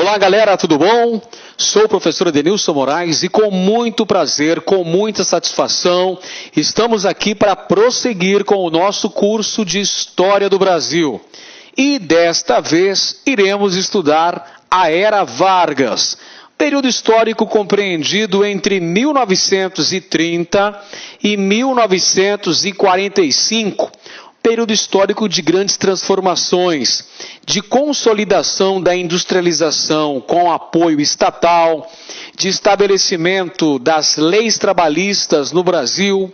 Olá galera, tudo bom? Sou o professor Edenilson Moraes e com muito prazer, com muita satisfação, estamos aqui para prosseguir com o nosso curso de História do Brasil. E desta vez iremos estudar a Era Vargas, período histórico compreendido entre 1930 e 1945, período histórico de grandes transformações, de consolidação da industrialização com apoio estatal, de estabelecimento das leis trabalhistas no Brasil,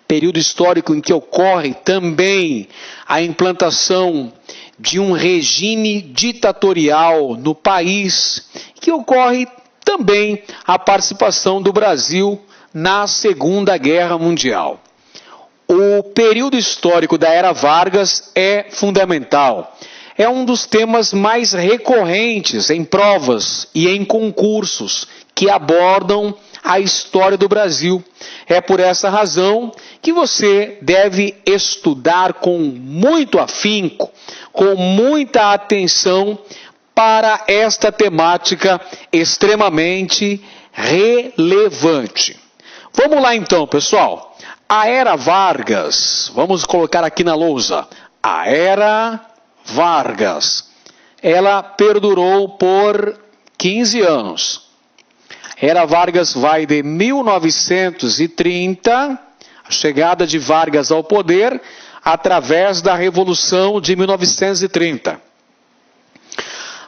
período histórico em que ocorre também a implantação de um regime ditatorial no país, que ocorre também a participação do Brasil na Segunda Guerra Mundial. O período histórico da Era Vargas é fundamental. É um dos temas mais recorrentes em provas e em concursos que abordam a história do Brasil. É por essa razão que você deve estudar com muito afinco, com muita atenção para esta temática extremamente relevante. Vamos lá então, pessoal. A Era Vargas, vamos colocar aqui na lousa, a Era Vargas, ela perdurou por 15 anos. Era Vargas vai de 1930, a chegada de Vargas ao poder, através da Revolução de 1930.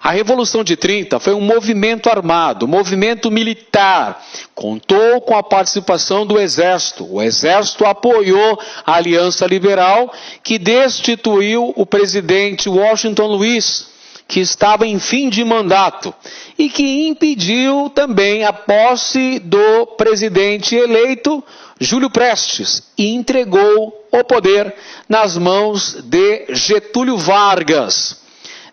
A Revolução de 30 foi um movimento armado, um movimento militar, contou com a participação do Exército. O Exército apoiou a Aliança Liberal, que destituiu o presidente Washington Luiz, que estava em fim de mandato, e que impediu também a posse do presidente eleito, Júlio Prestes, e entregou o poder nas mãos de Getúlio Vargas,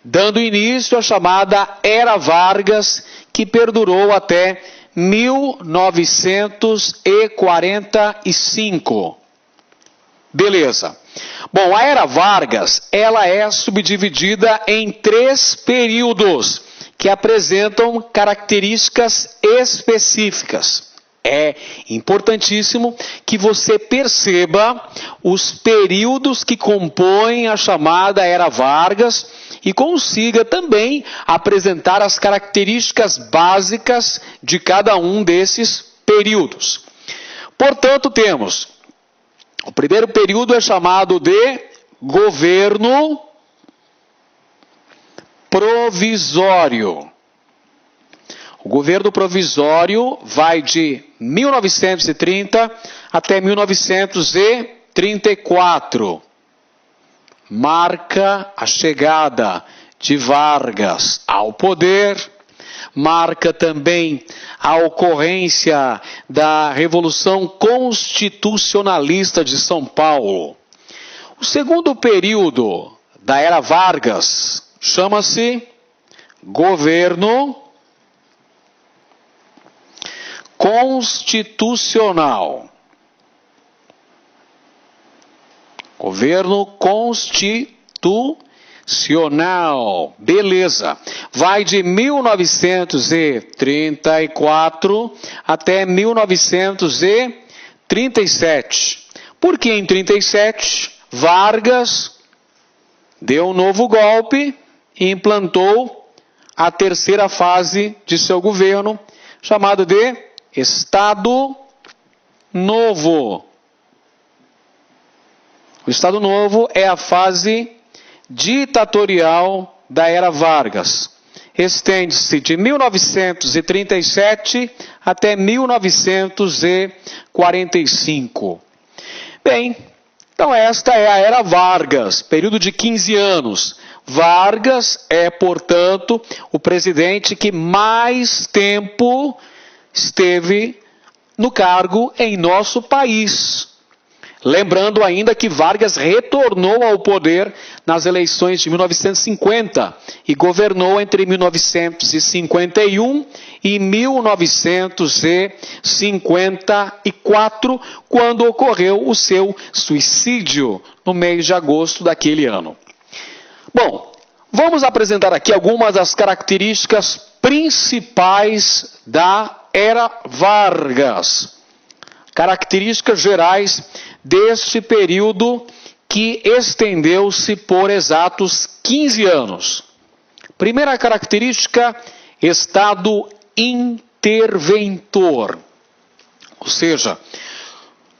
dando início à chamada Era Vargas, que perdurou até 1945. Beleza. Bom, a Era Vargas, ela é subdividida em 3 períodos, que apresentam características específicas. É importantíssimo que você perceba os períodos que compõem a chamada Era Vargas e consiga também apresentar as características básicas de cada um desses períodos. Portanto, temos o primeiro período é chamado de governo provisório. O governo provisório vai de 1930 até 1934. Marca a chegada de Vargas ao poder, marca também a ocorrência da Revolução Constitucionalista de São Paulo. O segundo período da Era Vargas chama-se governo constitucional. Governo constitucional. Beleza. Vai de 1934 até 1937. Porque em 37, Vargas deu um novo golpe e implantou a terceira fase de seu governo, chamado de Estado Novo. O Estado Novo é a fase ditatorial da Era Vargas. Estende-se de 1937 até 1945. Bem, então esta é a Era Vargas, período de 15 anos. Vargas é, portanto, o presidente que mais tempo esteve no cargo em nosso país. Lembrando ainda que Vargas retornou ao poder nas eleições de 1950 e governou entre 1951 e 1954, quando ocorreu o seu suicídio no mês de agosto daquele ano. Bom, Vamos apresentar aqui algumas das características principais da Era Vargas. Características gerais deste período que estendeu-se por exatos 15 anos. Primeira característica, Estado interventor. Ou seja,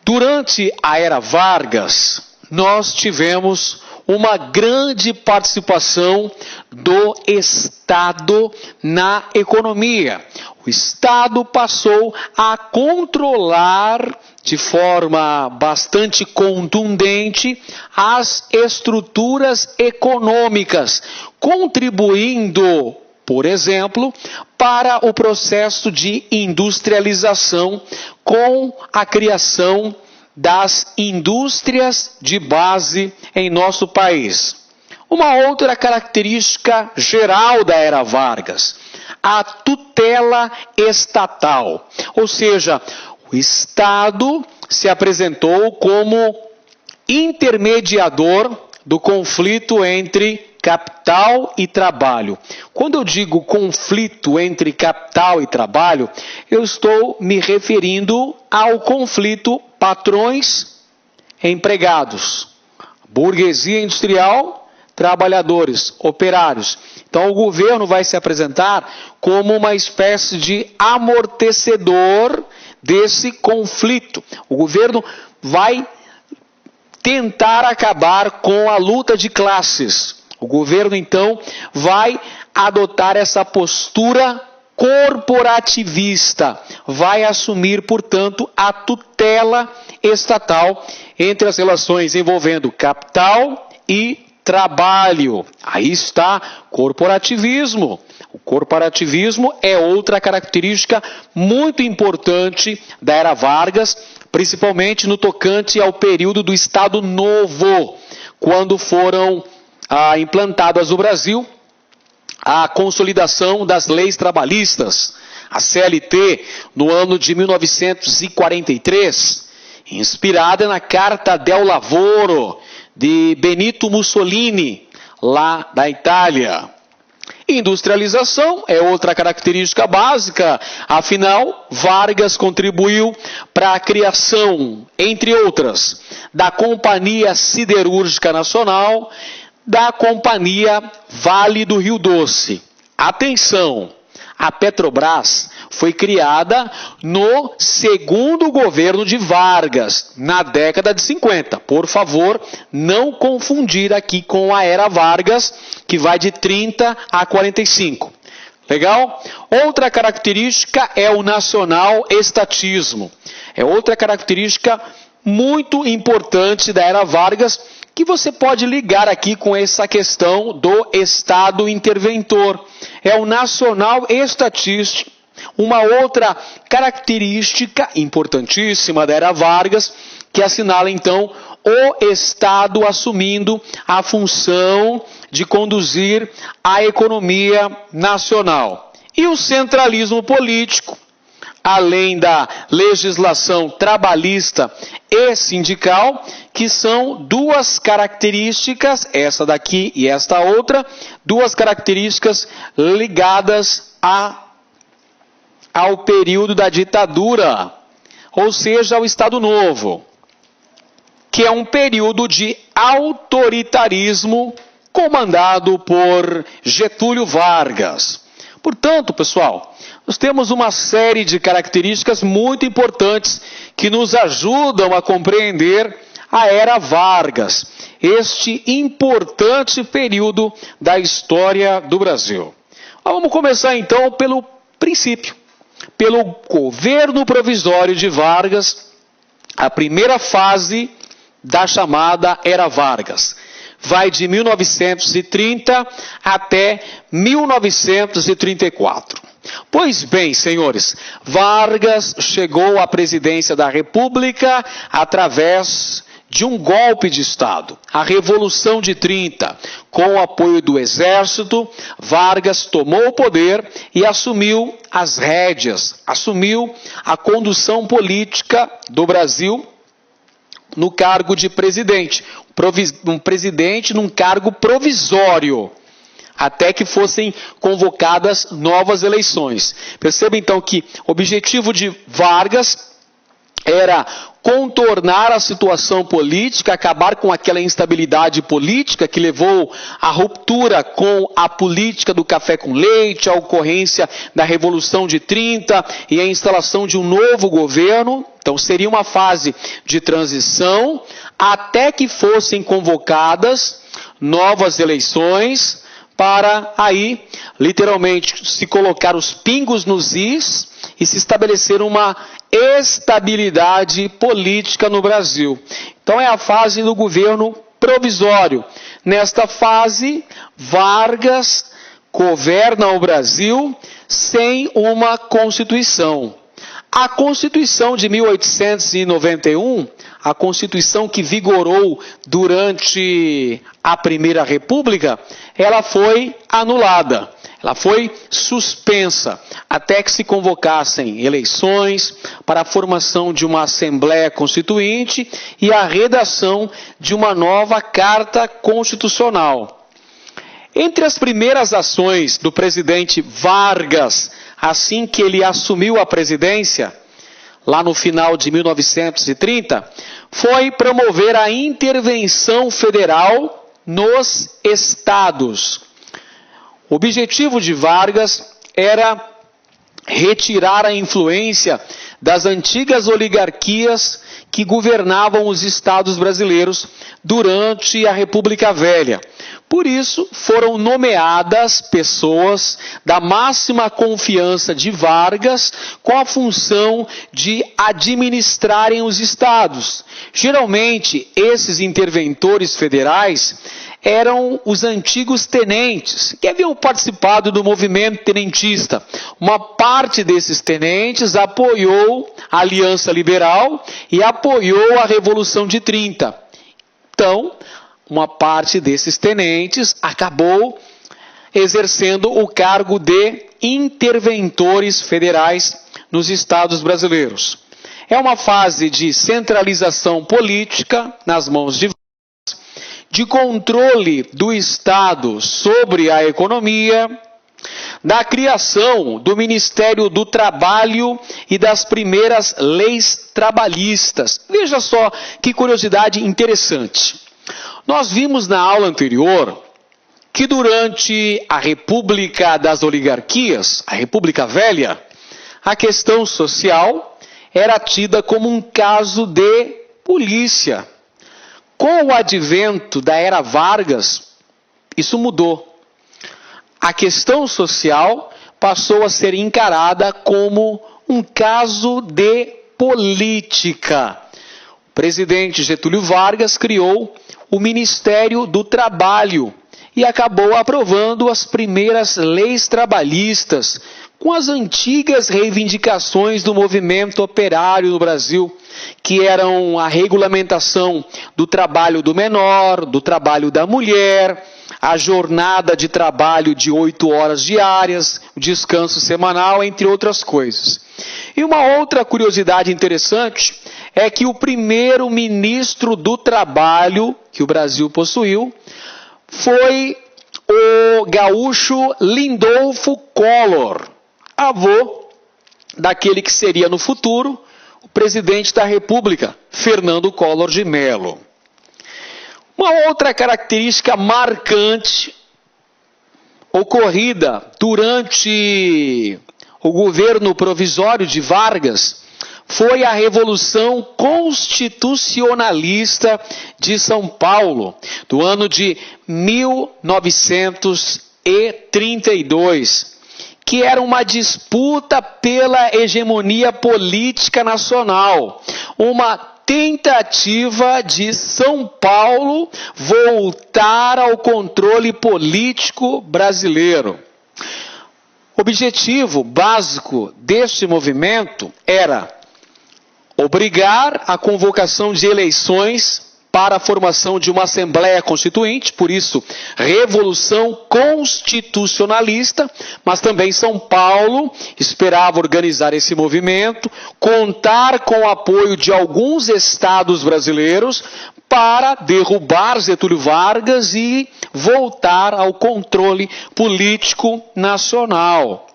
durante a Era Vargas, nós tivemos uma grande participação do Estado na economia. O Estado passou a controlar de forma bastante contundente as estruturas econômicas, contribuindo, por exemplo, para o processo de industrialização com a criação das indústrias de base em nosso país. Uma outra característica geral da Era Vargas, a tutela estatal, ou seja, o Estado se apresentou como intermediador do conflito entre capital e trabalho. Quando eu digo conflito entre capital e trabalho, eu estou me referindo ao conflito patrões-empregados, burguesia industrial, trabalhadores, operários. Então o governo vai se apresentar como uma espécie de amortecedor desse conflito. O governo vai tentar acabar com a luta de classes. O governo, então, vai adotar essa postura corporativista, vai assumir, portanto, a tutela estatal entre as relações envolvendo capital e trabalho. Aí está corporativismo. O corporativismo é outra característica muito importante da Era Vargas, principalmente no tocante ao período do Estado Novo, quando foram implantadas no Brasil a consolidação das leis trabalhistas, a CLT, no ano de 1943, inspirada na Carta del Lavoro de Benito Mussolini, lá da Itália. Industrialização é outra característica básica, afinal, Vargas contribuiu para a criação, entre outras, da Companhia Siderúrgica Nacional, da Companhia Vale do Rio Doce. Atenção, a Petrobras foi criada no segundo governo de Vargas, na década de 50. Por favor, não confundir aqui com a Era Vargas, que vai de 30 a 45. Legal? Outra característica é o nacional-estatismo. É outra característica muito importante da Era Vargas, que você pode ligar aqui com essa questão do Estado interventor. É o nacional-estatismo. Uma outra característica importantíssima da Era Vargas, que assinala então o Estado assumindo a função de conduzir a economia nacional. E o centralismo político, além da legislação trabalhista e sindical, que são duas características, essa daqui e esta outra, duas características ligadas ao período da ditadura, ou seja, ao Estado Novo, que é um período de autoritarismo comandado por Getúlio Vargas. Portanto, pessoal, nós temos uma série de características muito importantes que nos ajudam a compreender a Era Vargas, este importante período da história do Brasil. Vamos começar então pelo princípio, pelo governo provisório de Vargas, a primeira fase da chamada Era Vargas. Vai de 1930 até 1934. Pois bem, senhores, Vargas chegou à presidência da República através de um golpe de Estado, a Revolução de 30. Com o apoio do Exército, Vargas tomou o poder e assumiu as rédeas, assumiu a condução política do Brasil no cargo de presidente. Um presidente num cargo provisório. até que fossem convocadas novas eleições. Perceba então que o objetivo de Vargas era contornar a situação política, acabar com aquela instabilidade política que levou à ruptura com a política do café com leite, a ocorrência da Revolução de 30 e a instalação de um novo governo. Então seria uma fase de transição até que fossem convocadas novas eleições para aí, literalmente, se colocar os pingos nos is e se estabelecer uma estabilidade política no Brasil. Então é a fase do governo provisório. Nesta fase, Vargas governa o Brasil sem uma Constituição. A Constituição de 1891, a Constituição que vigorou durante a Primeira República, ela foi anulada. Ela foi suspensa até que se convocassem eleições para a formação de uma Assembleia Constituinte e a redação de uma nova Carta Constitucional. Entre as primeiras ações do presidente Vargas, assim que ele assumiu a presidência, lá no final de 1930, foi promover a intervenção federal nos estados. O objetivo de Vargas era retirar a influência das antigas oligarquias que governavam os estados brasileiros durante a República Velha. Por isso, foram nomeadas pessoas da máxima confiança de Vargas com a função de administrarem os estados. Geralmente, esses interventores federais eram os antigos tenentes, que haviam participado do movimento tenentista. Uma parte desses tenentes apoiou a Aliança Liberal e apoiou a Revolução de 30. Então, uma parte desses tenentes acabou exercendo o cargo de interventores federais nos estados brasileiros. É uma fase de centralização política nas mãos de controle do Estado sobre a economia, da criação do Ministério do Trabalho e das primeiras leis trabalhistas. Veja só que curiosidade interessante. Nós vimos na aula anterior que durante a República das Oligarquias, a República Velha, a questão social era tida como um caso de polícia. Com o advento da era Vargas, isso mudou. A questão social passou a ser encarada como um caso de política. O presidente Getúlio Vargas criou o Ministério do Trabalho e acabou aprovando as primeiras leis trabalhistas com as antigas reivindicações do movimento operário no Brasil, que eram a regulamentação do trabalho do menor, do trabalho da mulher, a jornada de trabalho de 8 horas diárias, o descanso semanal, entre outras coisas. E uma outra curiosidade interessante é que o primeiro ministro do Trabalho que o Brasil possuiu foi o gaúcho Lindolfo Collor, avô daquele que seria no futuro o presidente da República, Fernando Collor de Mello. Uma outra característica marcante ocorrida durante o governo provisório de Vargas foi a Revolução Constitucionalista de São Paulo, do ano de 1932, que era uma disputa pela hegemonia política nacional, uma tentativa de São Paulo voltar ao controle político brasileiro. O objetivo básico deste movimento era obrigar a convocação de eleições para a formação de uma Assembleia Constituinte, por isso, Revolução Constitucionalista, mas também São Paulo esperava organizar esse movimento, contar com o apoio de alguns estados brasileiros para derrubar Getúlio Vargas e voltar ao controle político nacional.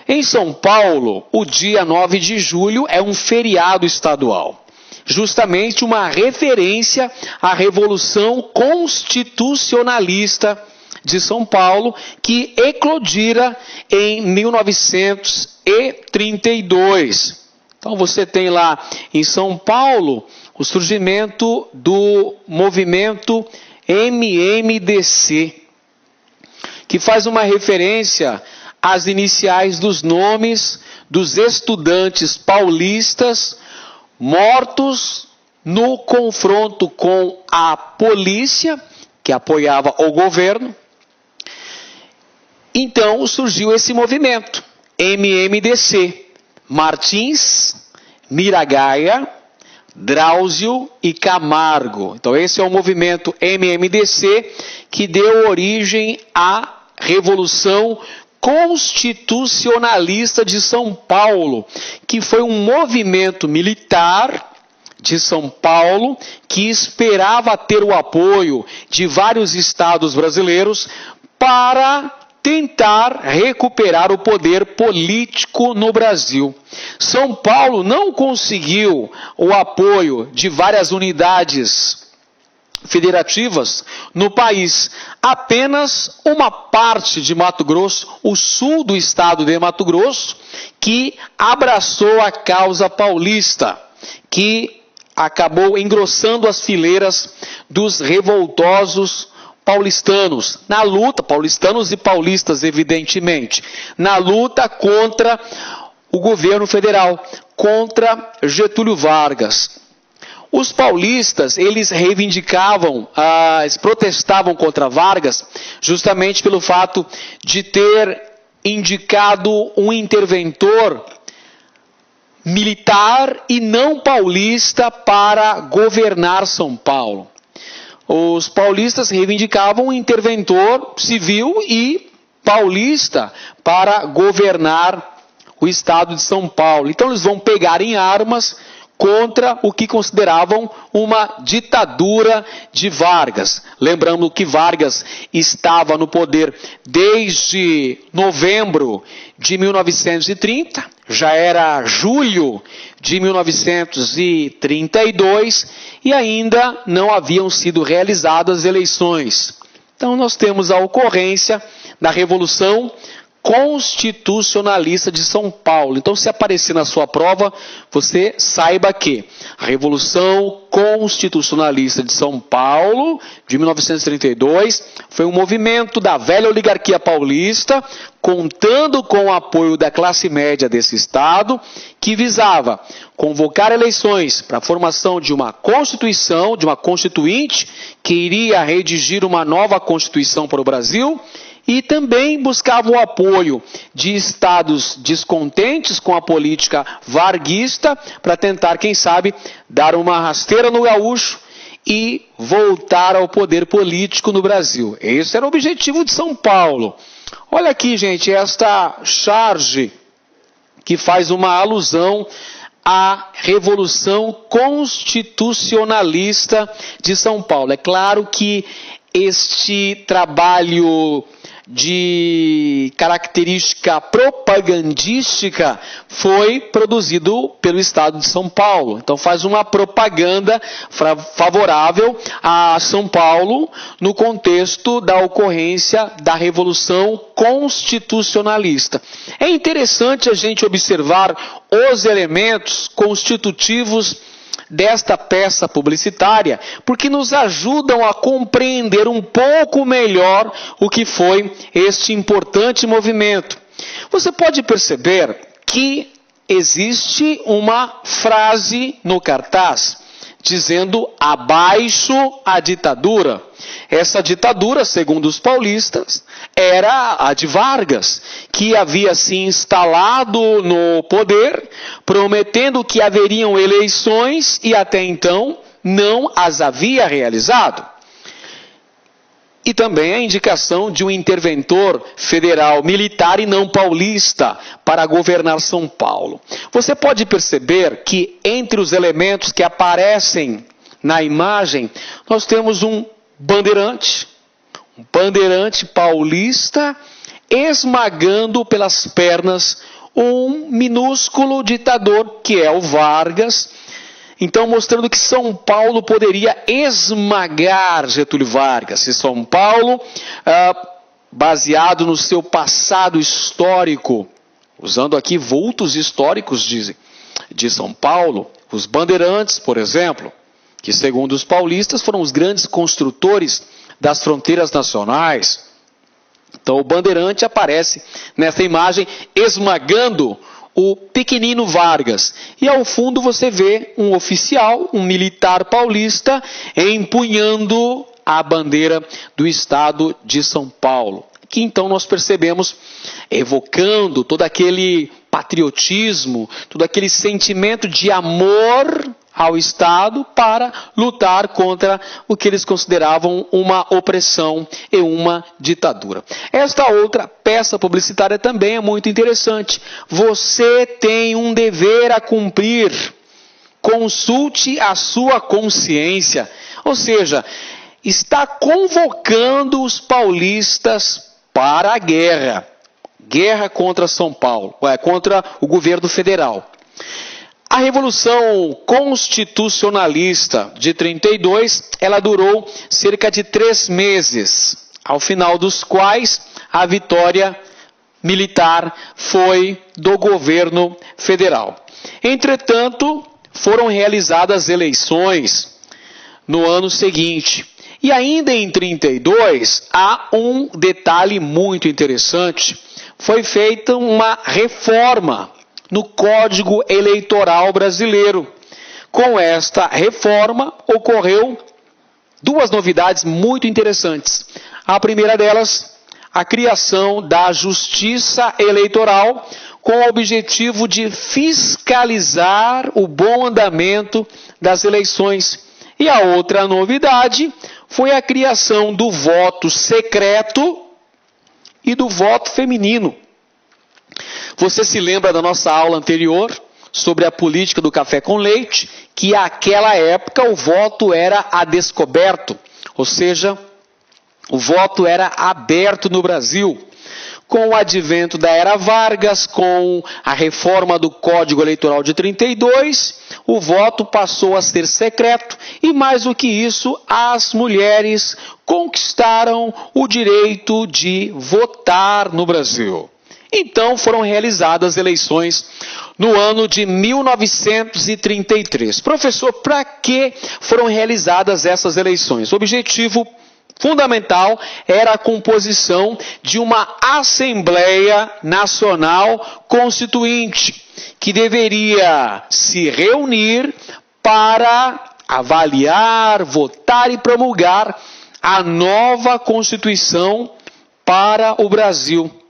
Em São Paulo, o dia 9 de julho é um feriado estadual, justamente uma referência à Revolução Constitucionalista de São Paulo, que eclodira em 1932. Então você tem lá em São Paulo o surgimento do movimento MMDC, que faz uma referência às iniciais dos nomes dos estudantes paulistas mortos no confronto com a polícia, que apoiava o governo. Então surgiu esse movimento, MMDC, Martins, Miragaia, Drauzio e Camargo. Então esse é o movimento MMDC que deu origem à Revolução Constitucionalista de São Paulo, que foi um movimento militar de São Paulo que esperava ter o apoio de vários estados brasileiros para tentar recuperar o poder político no Brasil. São Paulo não conseguiu o apoio de várias unidades federativas no país. Apenas uma parte de Mato Grosso, o sul do estado de Mato Grosso, que abraçou a causa paulista, que acabou engrossando as fileiras dos revoltosos paulistanos, na luta, paulistanos e paulistas evidentemente, na luta contra o governo federal, contra Getúlio Vargas. Os paulistas, eles reivindicavam, eles protestavam contra Vargas, justamente pelo fato de ter indicado um interventor militar e não paulista para governar São Paulo. Os paulistas reivindicavam um interventor civil e paulista para governar o estado de São Paulo. Então eles vão pegar em armas contra o que consideravam uma ditadura de Vargas. Lembrando que Vargas estava no poder desde novembro de 1930, já era julho de 1932 e ainda não haviam sido realizadas eleições. Então nós temos a ocorrência da Revolução Constitucionalista de São Paulo. Então, se aparecer na sua prova, você saiba que a Revolução Constitucionalista de São Paulo, de 1932, foi um movimento da velha oligarquia paulista, contando com o apoio da classe média desse estado, que visava convocar eleições para a formação de uma Constituição, de uma Constituinte, que iria redigir uma nova Constituição para o Brasil, e também buscava o apoio de estados descontentes com a política varguista para tentar, quem sabe, dar uma rasteira no gaúcho e voltar ao poder político no Brasil. Esse era o objetivo de São Paulo. Olha aqui, gente, esta charge que faz uma alusão à Revolução Constitucionalista de São Paulo. É claro que este trabalho de característica propagandística foi produzido pelo Estado de São Paulo. Então faz uma propaganda favorável a São Paulo no contexto da ocorrência da Revolução Constitucionalista. É interessante a gente observar os elementos constitutivos desta peça publicitária, porque nos ajudam a compreender um pouco melhor o que foi este importante movimento. Você pode perceber que existe uma frase no cartaz dizendo abaixo a ditadura. Essa ditadura, segundo os paulistas, era a de Vargas, que havia se instalado no poder, prometendo que haveriam eleições e até então não as havia realizado. E também a indicação de um interventor federal, militar e não paulista, para governar São Paulo. Você pode perceber que entre os elementos que aparecem na imagem, nós temos um bandeirante paulista, esmagando pelas pernas um minúsculo ditador, que é o Vargas. Então, mostrando que São Paulo poderia esmagar Getúlio Vargas. E São Paulo, baseado no seu passado histórico, usando aqui vultos históricos de São Paulo, os bandeirantes, por exemplo, que segundo os paulistas foram os grandes construtores das fronteiras nacionais. Então o bandeirante aparece nessa imagem esmagando o pequenino Vargas. E ao fundo você vê um oficial, um militar paulista, empunhando a bandeira do estado de São Paulo. Que então nós percebemos, evocando todo aquele patriotismo, todo aquele sentimento de amor ao Estado para lutar contra o que eles consideravam uma opressão e uma ditadura. Esta outra peça publicitária também é muito interessante. Você tem um dever a cumprir. Consulte a sua consciência. Ou seja, está convocando os paulistas para a guerra. Guerra contra São Paulo, contra o governo federal. A Revolução Constitucionalista de 32, ela durou cerca de 3 meses, ao final dos quais a vitória militar foi do governo federal. Entretanto, foram realizadas eleições no ano seguinte. E ainda em 32, há um detalhe muito interessante. Foi feita uma reforma no Código Eleitoral Brasileiro. Com esta reforma, ocorreu 2 novidades muito interessantes. A primeira delas, a criação da Justiça Eleitoral, com o objetivo de fiscalizar o bom andamento das eleições. E a outra novidade foi a criação do voto secreto e do voto feminino. Você se lembra da nossa aula anterior sobre a política do café com leite, que naquela época o voto era a descoberto, ou seja, o voto era aberto no Brasil. Com o advento da era Vargas, com a reforma do Código Eleitoral de 32, o voto passou a ser secreto e, mais do que isso, as mulheres conquistaram o direito de votar no Brasil. Então foram realizadas eleições no ano de 1933. Professor, para que foram realizadas essas eleições? O objetivo fundamental era a composição de uma Assembleia Nacional Constituinte, que deveria se reunir para avaliar, votar e promulgar a nova Constituição para o Brasil.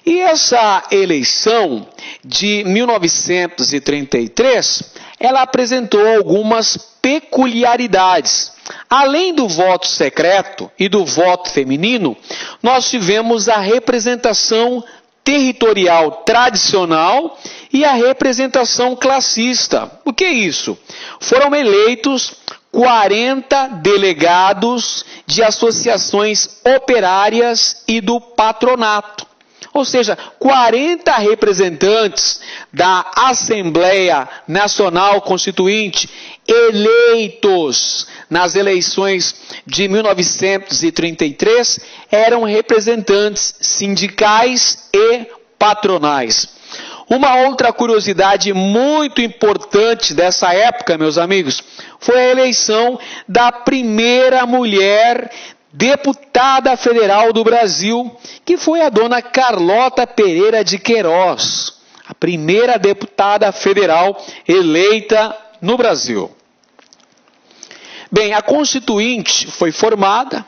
E essa eleição de 1933, ela apresentou algumas peculiaridades. Além do voto secreto e do voto feminino, nós tivemos a representação territorial tradicional e a representação classista. O que é isso? Foram eleitos 40 delegados de associações operárias e do patronato. Ou seja, 40 representantes da Assembleia Nacional Constituinte eleitos nas eleições de 1933 eram representantes sindicais e patronais. Uma outra curiosidade muito importante dessa época, meus amigos, foi a eleição da primeira mulher deputada federal do Brasil, que foi a dona Carlota Pereira de Queiroz, a primeira deputada federal eleita no Brasil. Bem, a Constituinte foi formada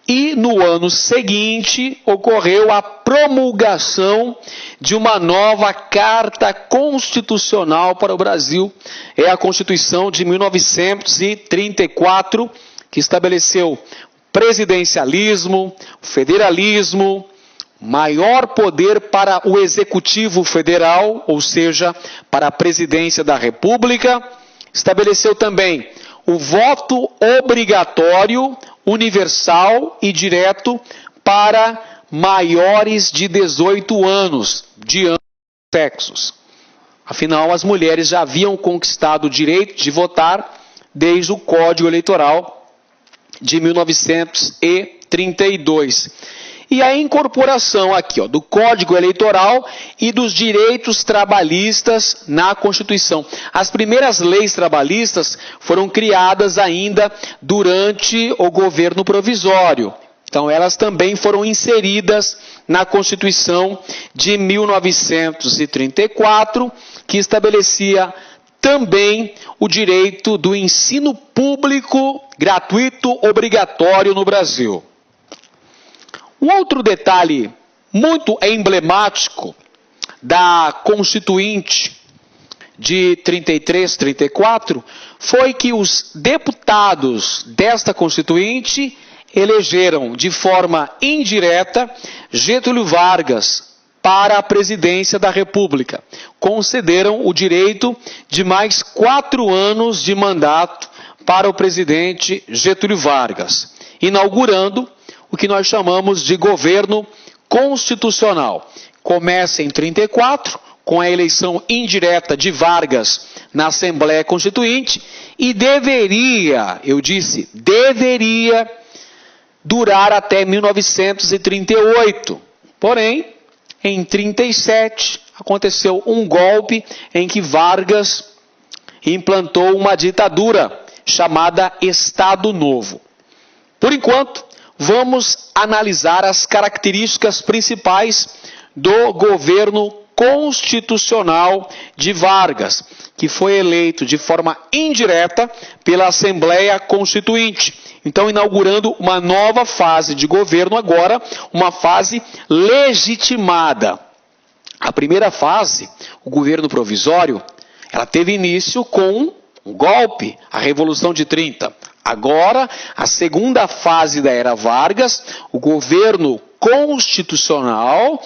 e no ano seguinte ocorreu a promulgação de uma nova Carta Constitucional para o Brasil. É a Constituição de 1934, que estabeleceu presidencialismo, federalismo, maior poder para o Executivo Federal, ou seja, para a Presidência da República. Estabeleceu também o voto obrigatório, universal e direto para maiores de 18 anos, de ambos os sexos. Afinal, as mulheres já haviam conquistado o direito de votar desde o Código Eleitoral de 1932. E a incorporação aqui, do Código Eleitoral e dos direitos trabalhistas na Constituição. As primeiras leis trabalhistas foram criadas ainda durante o governo provisório. Então, elas também foram inseridas na Constituição de 1934, que estabelecia também o direito do ensino público gratuito obrigatório no Brasil. Um outro detalhe muito emblemático da Constituinte de 33, 34, foi que os deputados desta Constituinte elegeram de forma indireta Getúlio Vargas para a presidência da República. Concederam o direito de mais 4 anos de mandato para o presidente Getúlio Vargas, inaugurando o que nós chamamos de governo constitucional. Começa em 34, com a eleição indireta de Vargas na Assembleia Constituinte, e deveria durar até 1938. Porém, em 37, aconteceu um golpe em que Vargas implantou uma ditadura chamada Estado Novo. Por enquanto, vamos analisar as características principais do governo constitucional de Vargas, que foi eleito de forma indireta pela Assembleia Constituinte. Então, inaugurando uma nova fase de governo agora, uma fase legitimada. A primeira fase, o governo provisório, ela teve início com um golpe, a Revolução de 30. Agora, a segunda fase da era Vargas, o governo constitucional,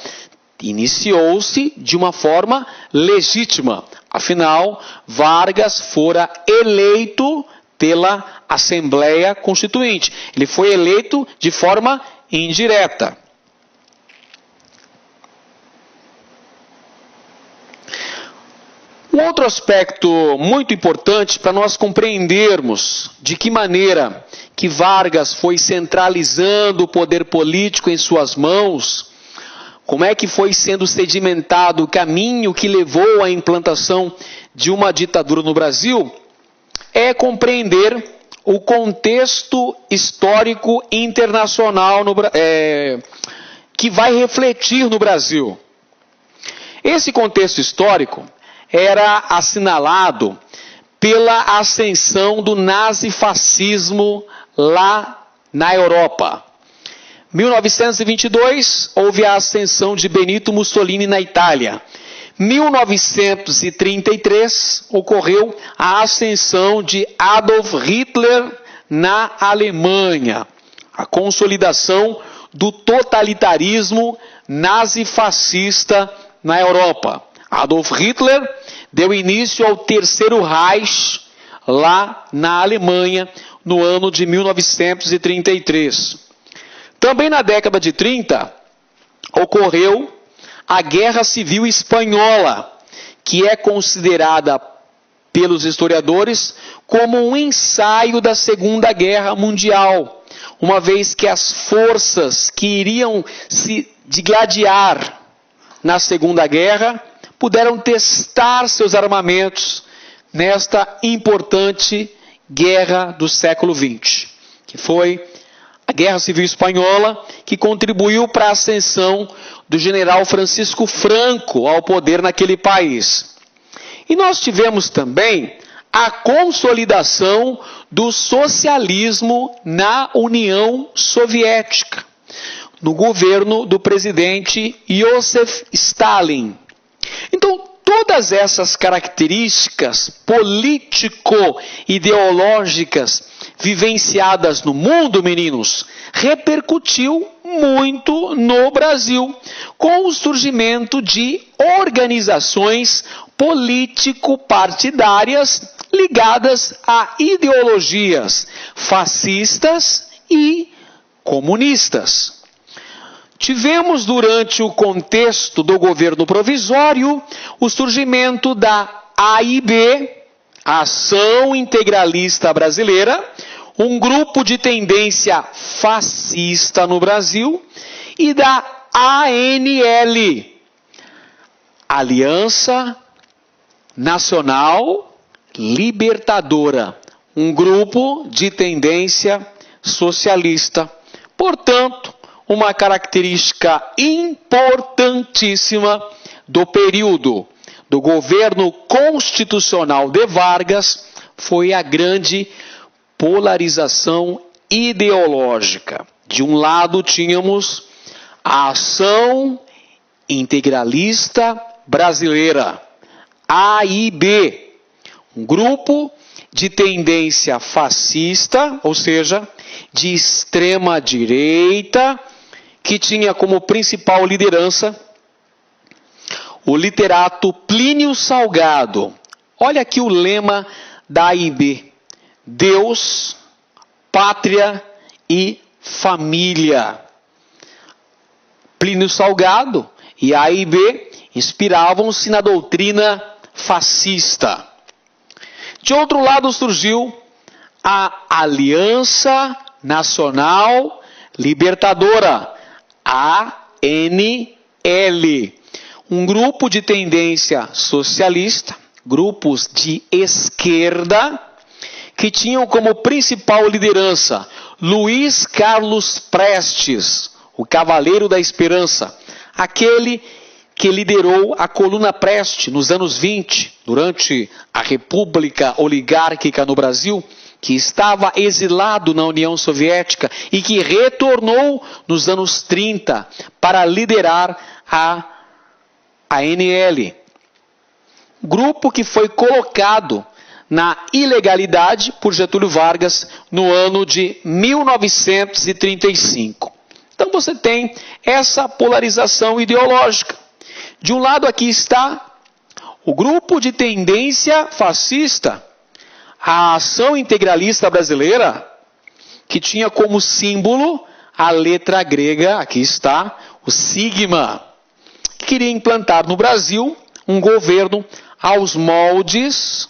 iniciou-se de uma forma legítima. Afinal, Vargas fora eleito pela Assembleia Constituinte. Ele foi eleito de forma indireta. Um outro aspecto muito importante para nós compreendermos de que maneira que Vargas foi centralizando o poder político em suas mãos, como é que foi sendo sedimentado o caminho que levou à implantação de uma ditadura no Brasil, é compreender o contexto histórico internacional que vai refletir no Brasil. Esse contexto histórico era assinalado pela ascensão do nazifascismo lá na Europa. 1922, houve a ascensão de Benito Mussolini na Itália. 1933, ocorreu a ascensão de Adolf Hitler na Alemanha. A consolidação do totalitarismo nazifascista na Europa. Adolf Hitler deu início ao Terceiro Reich lá na Alemanha no ano de 1933. Também na década de 30 ocorreu a Guerra Civil Espanhola, que é considerada pelos historiadores como um ensaio da Segunda Guerra Mundial, uma vez que as forças que iriam se digladiar na Segunda Guerra puderam testar seus armamentos nesta importante guerra do século XX, que foi a Guerra Civil Espanhola, que contribuiu para a ascensão do general Francisco Franco ao poder naquele país. E nós tivemos também a consolidação do socialismo na União Soviética, no governo do presidente Joseph Stalin. Então, todas essas características político-ideológicas vivenciadas no mundo, meninos, repercutiu muito no Brasil, com o surgimento de organizações político-partidárias ligadas a ideologias fascistas e comunistas. Tivemos, durante o contexto do governo provisório, o surgimento da AIB, Ação Integralista Brasileira, um grupo de tendência fascista no Brasil, e da ANL, Aliança Nacional Libertadora, um grupo de tendência socialista. Portanto, uma característica importantíssima do período do governo constitucional de Vargas foi a grande polarização ideológica. De um lado tínhamos a Ação Integralista Brasileira, AIB, um grupo de tendência fascista, ou seja, de extrema direita, que tinha como principal liderança o literato Plínio Salgado. Olha aqui o lema da AIB: Deus, Pátria e Família. Plínio Salgado e a AIB inspiravam-se na doutrina fascista. De outro lado surgiu a Aliança Nacional Libertadora, ANL, um grupo de tendência socialista, grupos de esquerda, que tinham como principal liderança Luiz Carlos Prestes, o Cavaleiro da Esperança, aquele que liderou a coluna Prestes nos anos 20, durante a República Oligárquica no Brasil, que estava exilado na União Soviética e que retornou nos anos 30 para liderar a ANL. Grupo que foi colocado na ilegalidade por Getúlio Vargas no ano de 1935. Então você tem essa polarização ideológica. De um lado aqui está o grupo de tendência fascista, a Ação Integralista Brasileira, que tinha como símbolo a letra grega, aqui está, o sigma, que queria implantar no Brasil um governo aos moldes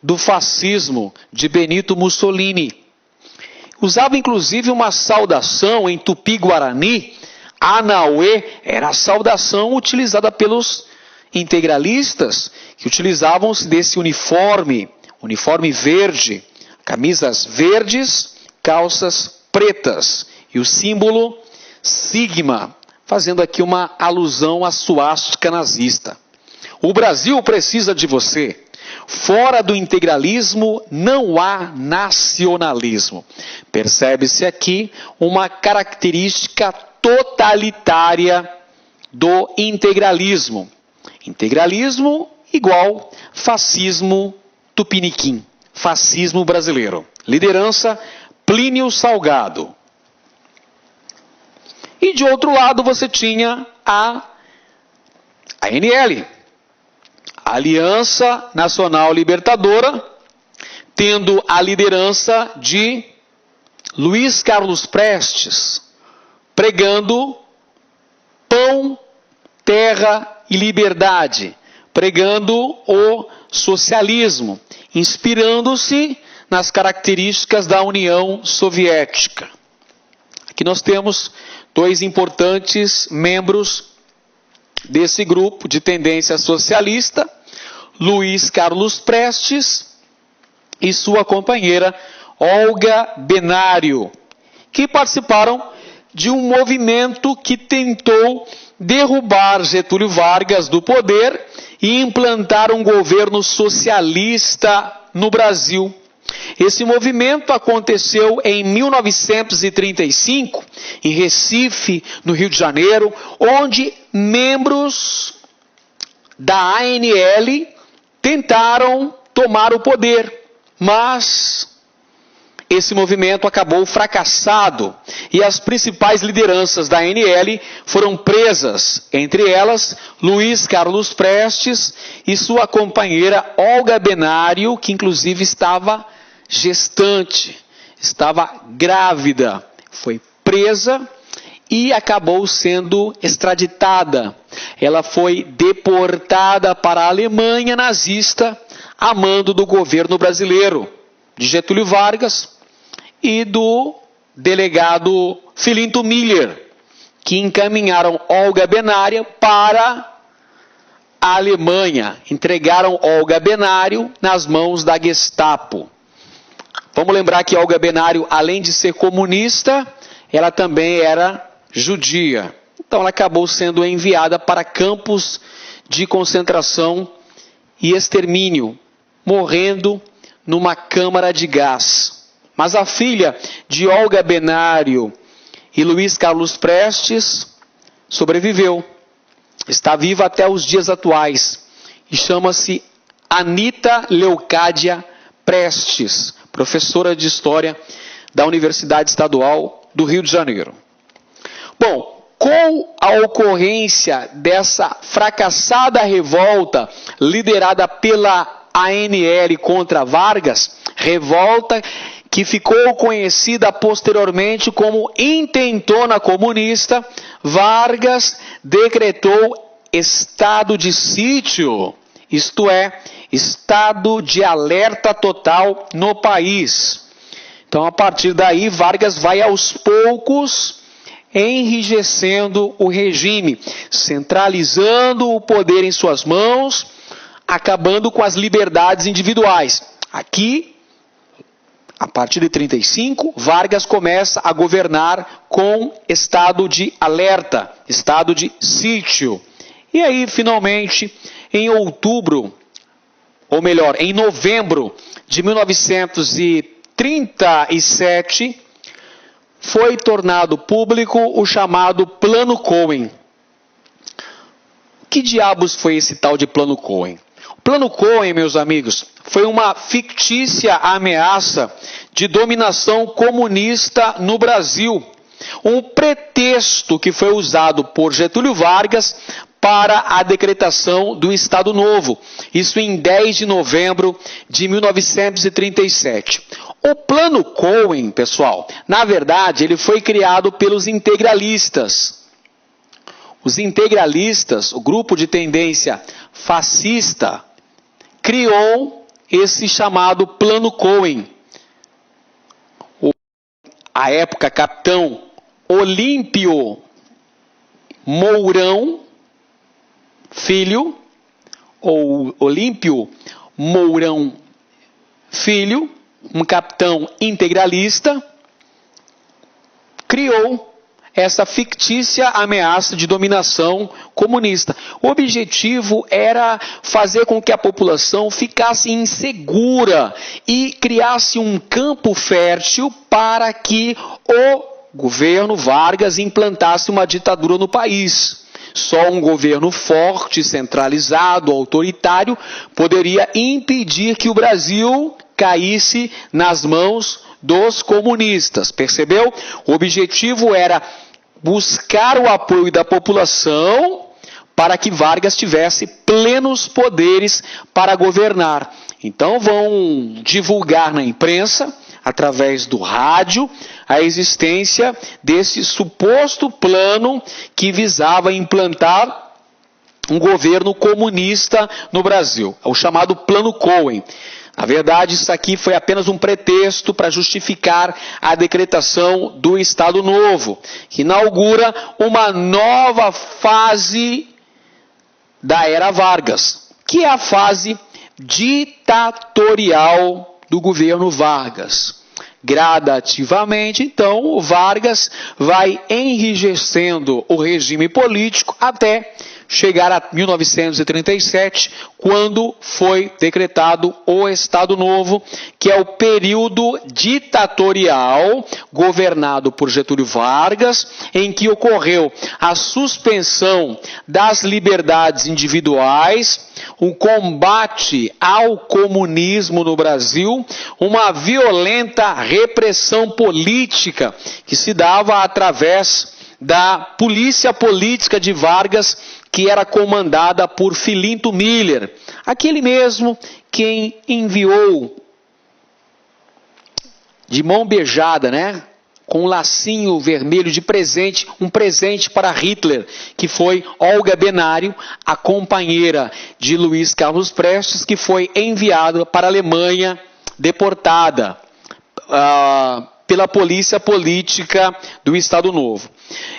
do fascismo de Benito Mussolini. Usava inclusive uma saudação em Tupi-Guarani, Anauê, era a saudação utilizada pelos integralistas, que utilizavam-se desse uniforme verde, camisas verdes, calças pretas, e o símbolo sigma, fazendo aqui uma alusão à suástica nazista. O Brasil precisa de você. Fora do integralismo não há nacionalismo. Percebe-se aqui uma característica totalitária do integralismo. Integralismo igual fascismo tupiniquim, fascismo brasileiro. Liderança Plínio Salgado. E de outro lado você tinha a ANL, Aliança Nacional Libertadora, tendo a liderança de Luiz Carlos Prestes, pregando pão, terra e liberdade, pregando o socialismo, inspirando-se nas características da União Soviética. Aqui nós temos dois importantes membros desse grupo de tendência socialista, Luiz Carlos Prestes e sua companheira Olga Benário, que participaram de um movimento que tentou derrubar Getúlio Vargas do poder e implantar um governo socialista no Brasil. Esse movimento aconteceu em 1935, em Recife, no Rio de Janeiro, onde membros da ANL tentaram tomar o poder, mas esse movimento acabou fracassado e as principais lideranças da ANL foram presas, entre elas Luiz Carlos Prestes e sua companheira Olga Benário, que inclusive estava gestante, estava grávida, foi presa e acabou sendo extraditada. Ela foi deportada para a Alemanha nazista a mando do governo brasileiro, de Getúlio Vargas e do delegado Filinto Miller, que encaminharam Olga Benário para a Alemanha, entregaram Olga Benário nas mãos da Gestapo. Vamos lembrar que Olga Benário, além de ser comunista, ela também era judia. Então ela acabou sendo enviada para campos de concentração e extermínio, morrendo numa câmara de gás. Mas a filha de Olga Benário e Luiz Carlos Prestes sobreviveu. Está viva até os dias atuais e chama-se Anita Leocádia Prestes, professora de História da Universidade Estadual do Rio de Janeiro. Bom, com a ocorrência dessa fracassada revolta liderada pela ANL contra Vargas, revolta que ficou conhecida posteriormente como Intentona Comunista, Vargas decretou estado de sítio, isto é, estado de alerta total no país. Então, a partir daí, Vargas vai aos poucos enrijecendo o regime, centralizando o poder em suas mãos, acabando com as liberdades individuais. Aqui, a partir de 1935, Vargas começa a governar com estado de alerta, estado de sítio. E aí, finalmente, em outubro, ou melhor, em novembro de 1937, foi tornado público o chamado Plano Cohen. Que diabos foi esse tal de Plano Cohen? O Plano Cohen, meus amigos, foi uma fictícia ameaça de dominação comunista no Brasil. Um pretexto que foi usado por Getúlio Vargas para a decretação do Estado Novo. Isso em 10 de novembro de 1937. O Plano Cohen, pessoal, na verdade, ele foi criado pelos integralistas. Os integralistas, o grupo de tendência fascista, criou esse chamado Plano Cohen. À época, capitão Olímpio Mourão Filho, ou Olímpio Mourão Filho, um capitão integralista, criou essa fictícia ameaça de dominação comunista. O objetivo era fazer com que a população ficasse insegura e criasse um campo fértil para que o governo Vargas implantasse uma ditadura no país. Só um governo forte, centralizado, autoritário, poderia impedir que o Brasil caísse nas mãos dos comunistas. Percebeu? O objetivo era buscar o apoio da população para que Vargas tivesse plenos poderes para governar. Então vão divulgar na imprensa, através do rádio, a existência desse suposto plano que visava implantar um governo comunista no Brasil, o chamado Plano Cohen. Na verdade, isso aqui foi apenas um pretexto para justificar a decretação do Estado Novo, que inaugura uma nova fase da era Vargas, que é a fase ditatorial do governo Vargas. Gradativamente, então, o Vargas vai enrijecendo o regime político até chegar a 1937, quando foi decretado o Estado Novo, que é o período ditatorial governado por Getúlio Vargas, em que ocorreu a suspensão das liberdades individuais, o combate ao comunismo no Brasil, uma violenta repressão política que se dava através da polícia política de Vargas, que era comandada por Filinto Miller, aquele mesmo quem enviou de mão beijada, né, com um lacinho vermelho de presente, um presente para Hitler, que foi Olga Benário, a companheira de Luiz Carlos Prestes, que foi enviada para a Alemanha, deportada pela polícia política do Estado Novo.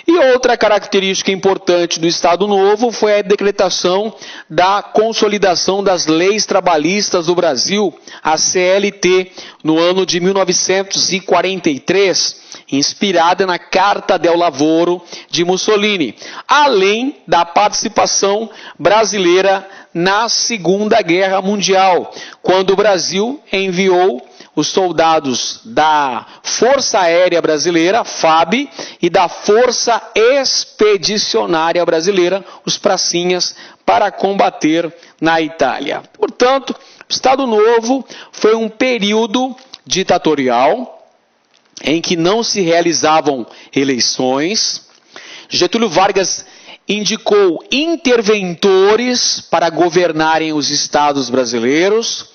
E outra característica importante do Estado Novo foi a decretação da consolidação das leis trabalhistas do Brasil, a CLT, no ano de 1943, inspirada na Carta del Lavoro de Mussolini, além da participação brasileira na Segunda Guerra Mundial, quando o Brasil enviou os soldados da Força Aérea Brasileira, FAB, e da Força Expedicionária Brasileira, os pracinhas, para combater na Itália. Portanto, o Estado Novo foi um período ditatorial, em que não se realizavam eleições. Getúlio Vargas indicou interventores para governarem os estados brasileiros.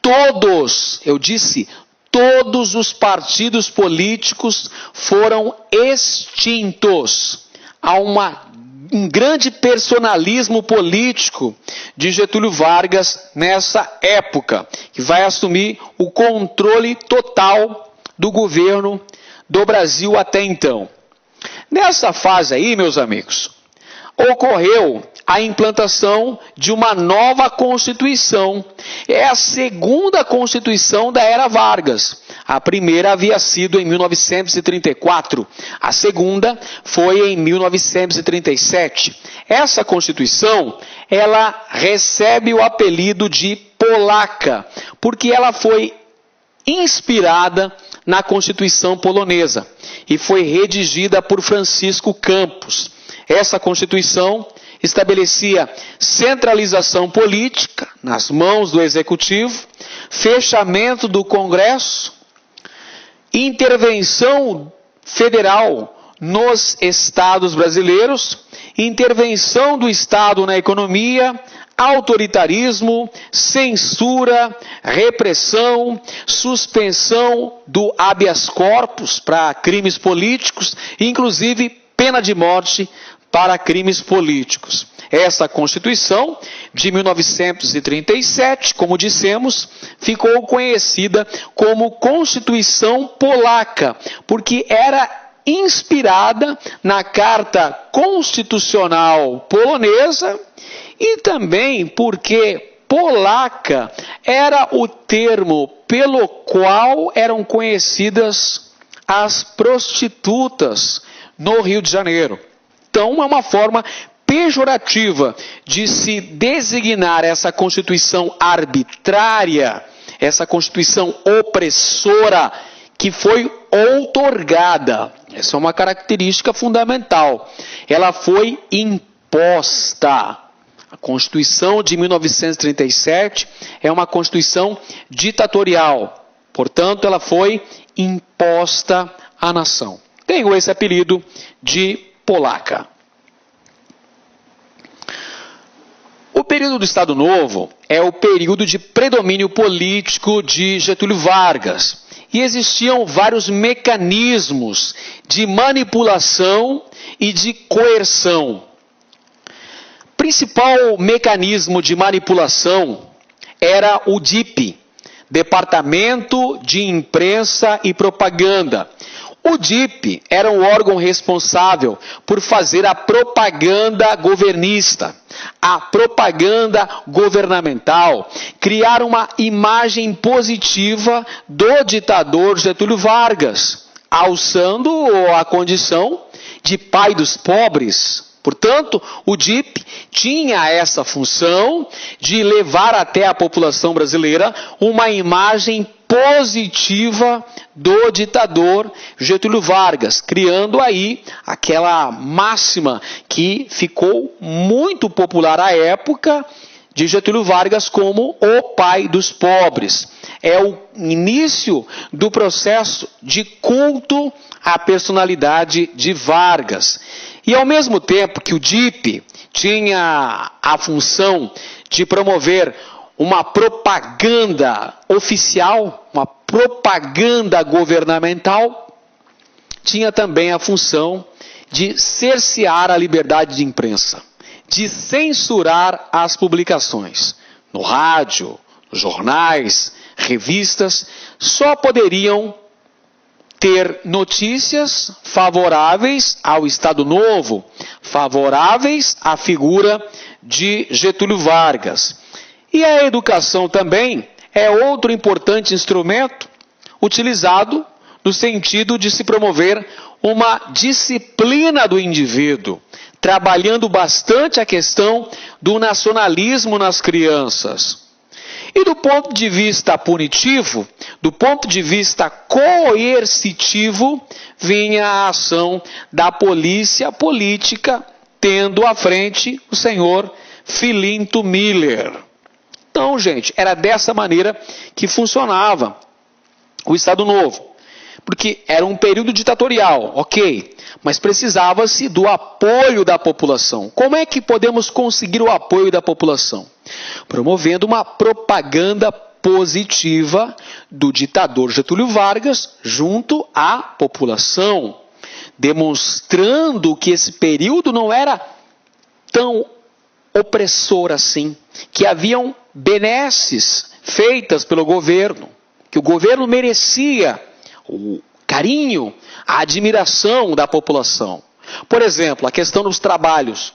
Todos, eu disse, todos os partidos políticos foram extintos. Há um grande personalismo político de Getúlio Vargas nessa época, que vai assumir o controle total do governo do Brasil até então. Nessa fase aí, meus amigos, ocorreu a implantação de uma nova Constituição. É a segunda Constituição da era Vargas. A primeira havia sido em 1934. A segunda foi em 1937. Essa Constituição, ela recebe o apelido de polaca, porque ela foi inspirada na Constituição polonesa e foi redigida por Francisco Campos. Essa Constituição estabelecia centralização política nas mãos do Executivo, fechamento do Congresso, intervenção federal nos estados brasileiros, intervenção do Estado na economia, autoritarismo, censura, repressão, suspensão do habeas corpus para crimes políticos, inclusive pena de morte para crimes políticos. Essa Constituição de 1937, como dissemos, ficou conhecida como Constituição Polaca, porque era inspirada na Carta Constitucional Polonesa e também porque polaca era o termo pelo qual eram conhecidas as prostitutas no Rio de Janeiro. Então, é uma forma pejorativa de se designar essa Constituição arbitrária, essa Constituição opressora, que foi outorgada. Essa é uma característica fundamental. Ela foi imposta. A Constituição de 1937 é uma Constituição ditatorial. Portanto, ela foi imposta à nação. Tenho esse apelido de polaca. O período do Estado Novo é o período de predomínio político de Getúlio Vargas. E existiam vários mecanismos de manipulação e de coerção. O principal mecanismo de manipulação era o DIP, Departamento de Imprensa e Propaganda. O DIP era um órgão responsável por fazer a propaganda governista, a propaganda governamental, criar uma imagem positiva do ditador Getúlio Vargas, alçando a condição de pai dos pobres. Portanto, o DIP tinha essa função de levar até a população brasileira uma imagem positiva do ditador Getúlio Vargas, criando aí aquela máxima que ficou muito popular à época de Getúlio Vargas como o pai dos pobres. É o início do processo de culto à personalidade de Vargas. E ao mesmo tempo que o DIP tinha a função de promover uma propaganda oficial, uma propaganda governamental, tinha também a função de cercear a liberdade de imprensa, de censurar as publicações. No rádio, nos jornais, revistas, só poderiam ter notícias favoráveis ao Estado Novo, favoráveis à figura de Getúlio Vargas. E a educação também é outro importante instrumento utilizado no sentido de se promover uma disciplina do indivíduo, trabalhando bastante a questão do nacionalismo nas crianças. E do ponto de vista punitivo, do ponto de vista coercitivo, vinha a ação da polícia política, tendo à frente o senhor Filinto Miller. Então, gente, era dessa maneira que funcionava o Estado Novo. Porque era um período ditatorial, ok, mas precisava-se do apoio da população. Como é que podemos conseguir o apoio da população? Promovendo uma propaganda positiva do ditador Getúlio Vargas junto à população, demonstrando que esse período não era tão opressor assim, que haviam benesses feitas pelo governo, que o governo merecia o carinho, a admiração da população. Por exemplo, a questão dos trabalhos,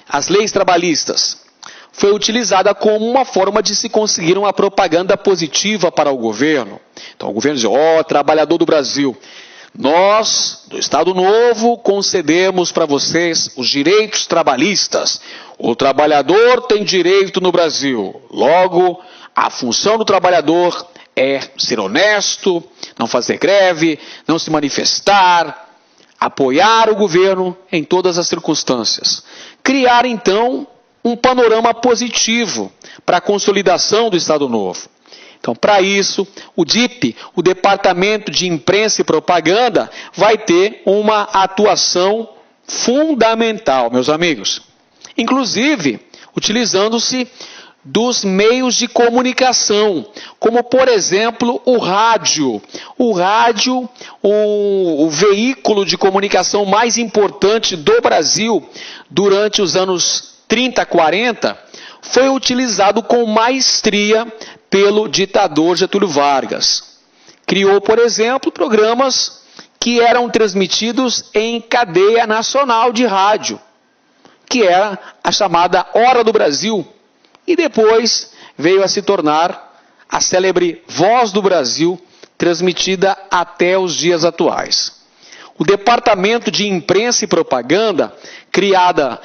as leis trabalhistas, foi utilizada como uma forma de se conseguir uma propaganda positiva para o governo. Então o governo diz, trabalhador do Brasil, nós, do Estado Novo, concedemos para vocês os direitos trabalhistas. O trabalhador tem direito no Brasil. Logo, a função do trabalhador é ser honesto, não fazer greve, não se manifestar, apoiar o governo em todas as circunstâncias. Criar, então, um panorama positivo para a consolidação do Estado Novo. Então, para isso, o DIP, o Departamento de Imprensa e Propaganda, vai ter uma atuação fundamental, meus amigos. Inclusive, utilizando-se dos meios de comunicação, como, por exemplo, o rádio. O rádio, o veículo de comunicação mais importante do Brasil durante os anos 30, 40, foi utilizado com maestria pelo ditador Getúlio Vargas. Criou, por exemplo, programas que eram transmitidos em cadeia nacional de rádio, que era a chamada Hora do Brasil, e depois veio a se tornar a célebre Voz do Brasil, transmitida até os dias atuais. O Departamento de Imprensa e Propaganda, criado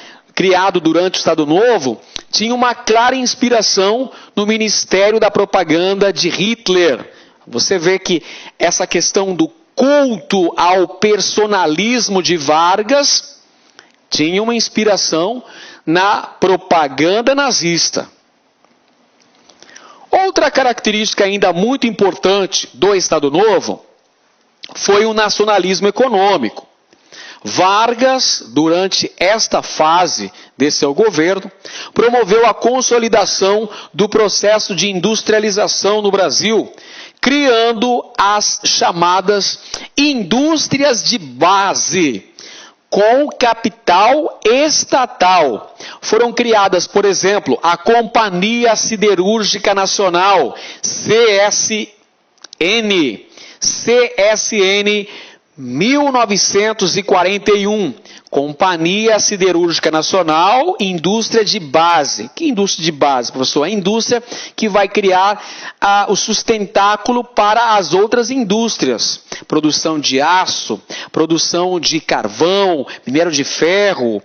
durante o Estado Novo, tinha uma clara inspiração no Ministério da Propaganda de Hitler. Você vê que essa questão do culto ao personalismo de Vargas tinha uma inspiração na propaganda nazista. Outra característica ainda muito importante do Estado Novo foi o nacionalismo econômico. Vargas, durante esta fase de seu governo, promoveu a consolidação do processo de industrialização no Brasil, criando as chamadas indústrias de base, com capital estatal. Foram criadas, por exemplo, a Companhia Siderúrgica Nacional, CSN 1941, Companhia Siderúrgica Nacional, indústria de base. Que indústria de base, professor? A indústria que vai criar o sustentáculo para as outras indústrias. Produção de aço, produção de carvão, minério de ferro,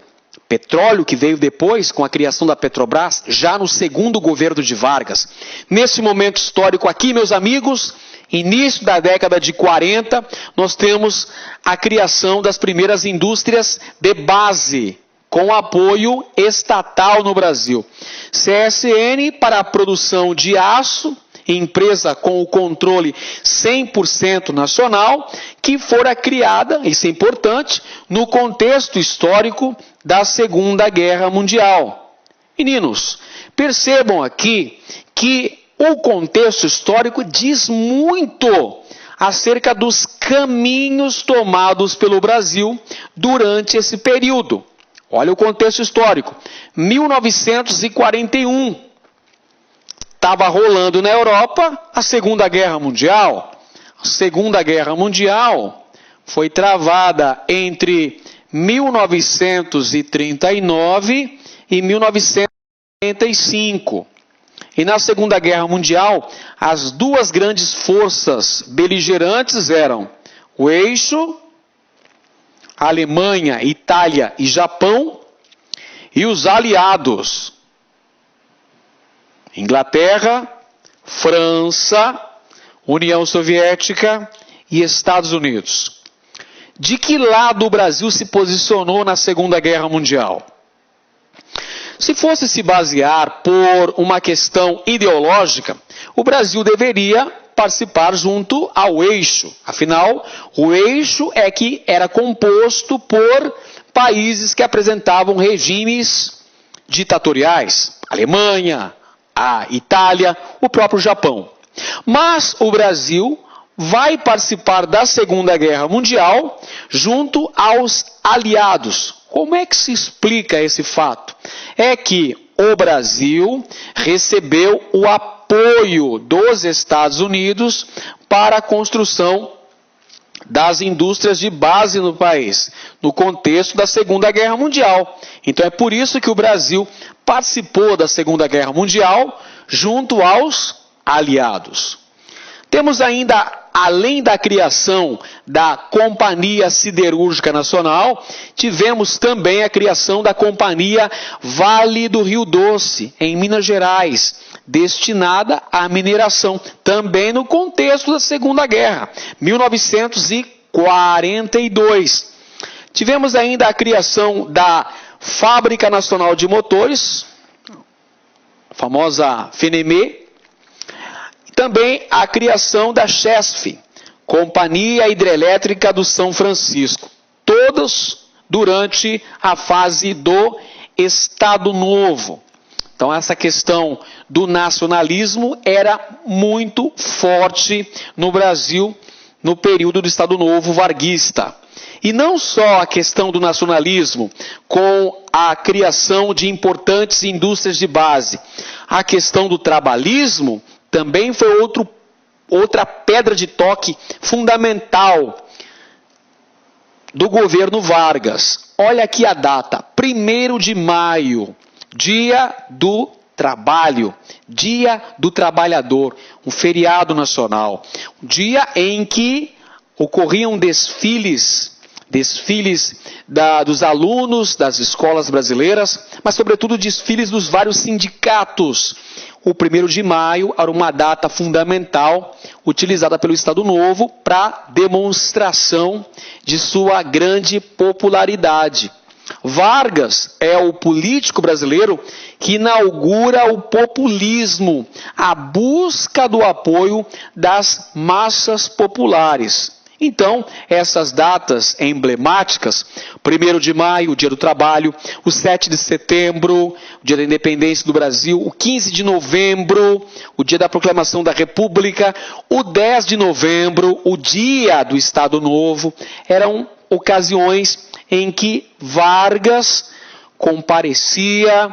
Petróleo que veio depois com a criação da Petrobras, já no segundo governo de Vargas. Nesse momento histórico aqui, meus amigos, início da década de 40, nós temos a criação das primeiras indústrias de base, com apoio estatal no Brasil. CSN para a produção de aço, empresa com o controle 100% nacional, que fora criada, isso é importante, no contexto histórico da Segunda Guerra Mundial. Meninos, percebam aqui que o contexto histórico diz muito acerca dos caminhos tomados pelo Brasil durante esse período. Olha o contexto histórico. 1941. Estava rolando na Europa a Segunda Guerra Mundial. A Segunda Guerra Mundial foi travada entre 1939 e 1945. E na Segunda Guerra Mundial, as duas grandes forças beligerantes eram o eixo, Alemanha, Itália e Japão, e os aliados, Inglaterra, França, União Soviética e Estados Unidos. De que lado o Brasil se posicionou na Segunda Guerra Mundial? Se fosse se basear por uma questão ideológica, o Brasil deveria participar junto ao eixo. Afinal, o eixo é que era composto por países que apresentavam regimes ditatoriais. Alemanha, a Itália, o próprio Japão. Mas o Brasil vai participar da Segunda Guerra Mundial junto aos aliados. Como é que se explica esse fato? É que o Brasil recebeu o apoio dos Estados Unidos para a construção das indústrias de base no país, no contexto da Segunda Guerra Mundial. Então é por isso que o Brasil participou da Segunda Guerra Mundial junto aos aliados. Temos ainda, além da criação da Companhia Siderúrgica Nacional, tivemos também a criação da Companhia Vale do Rio Doce, em Minas Gerais, destinada à mineração, também no contexto da Segunda Guerra, 1942. Tivemos ainda a criação da Fábrica Nacional de Motores, a famosa FENEME, e também a criação da CHESF, Companhia Hidrelétrica do São Francisco, todos durante a fase do Estado Novo. Então essa questão do nacionalismo era muito forte no Brasil no período do Estado Novo varguista. E não só a questão do nacionalismo, com a criação de importantes indústrias de base. A questão do trabalhismo também foi outra pedra de toque fundamental do governo Vargas. Olha aqui a data, 1º de maio, Dia do Trabalho, Dia do Trabalhador, um feriado nacional. Um dia em que ocorriam desfiles dos alunos das escolas brasileiras, mas sobretudo desfiles dos vários sindicatos. O 1º de maio era uma data fundamental utilizada pelo Estado Novo para demonstração de sua grande popularidade. Vargas é o político brasileiro que inaugura o populismo, a busca do apoio das massas populares. Então, essas datas emblemáticas, 1º de maio, o Dia do Trabalho, o 7 de setembro, o Dia da Independência do Brasil, o 15 de novembro, o Dia da Proclamação da República, o 10 de novembro, o Dia do Estado Novo, eram ocasiões em que Vargas comparecia,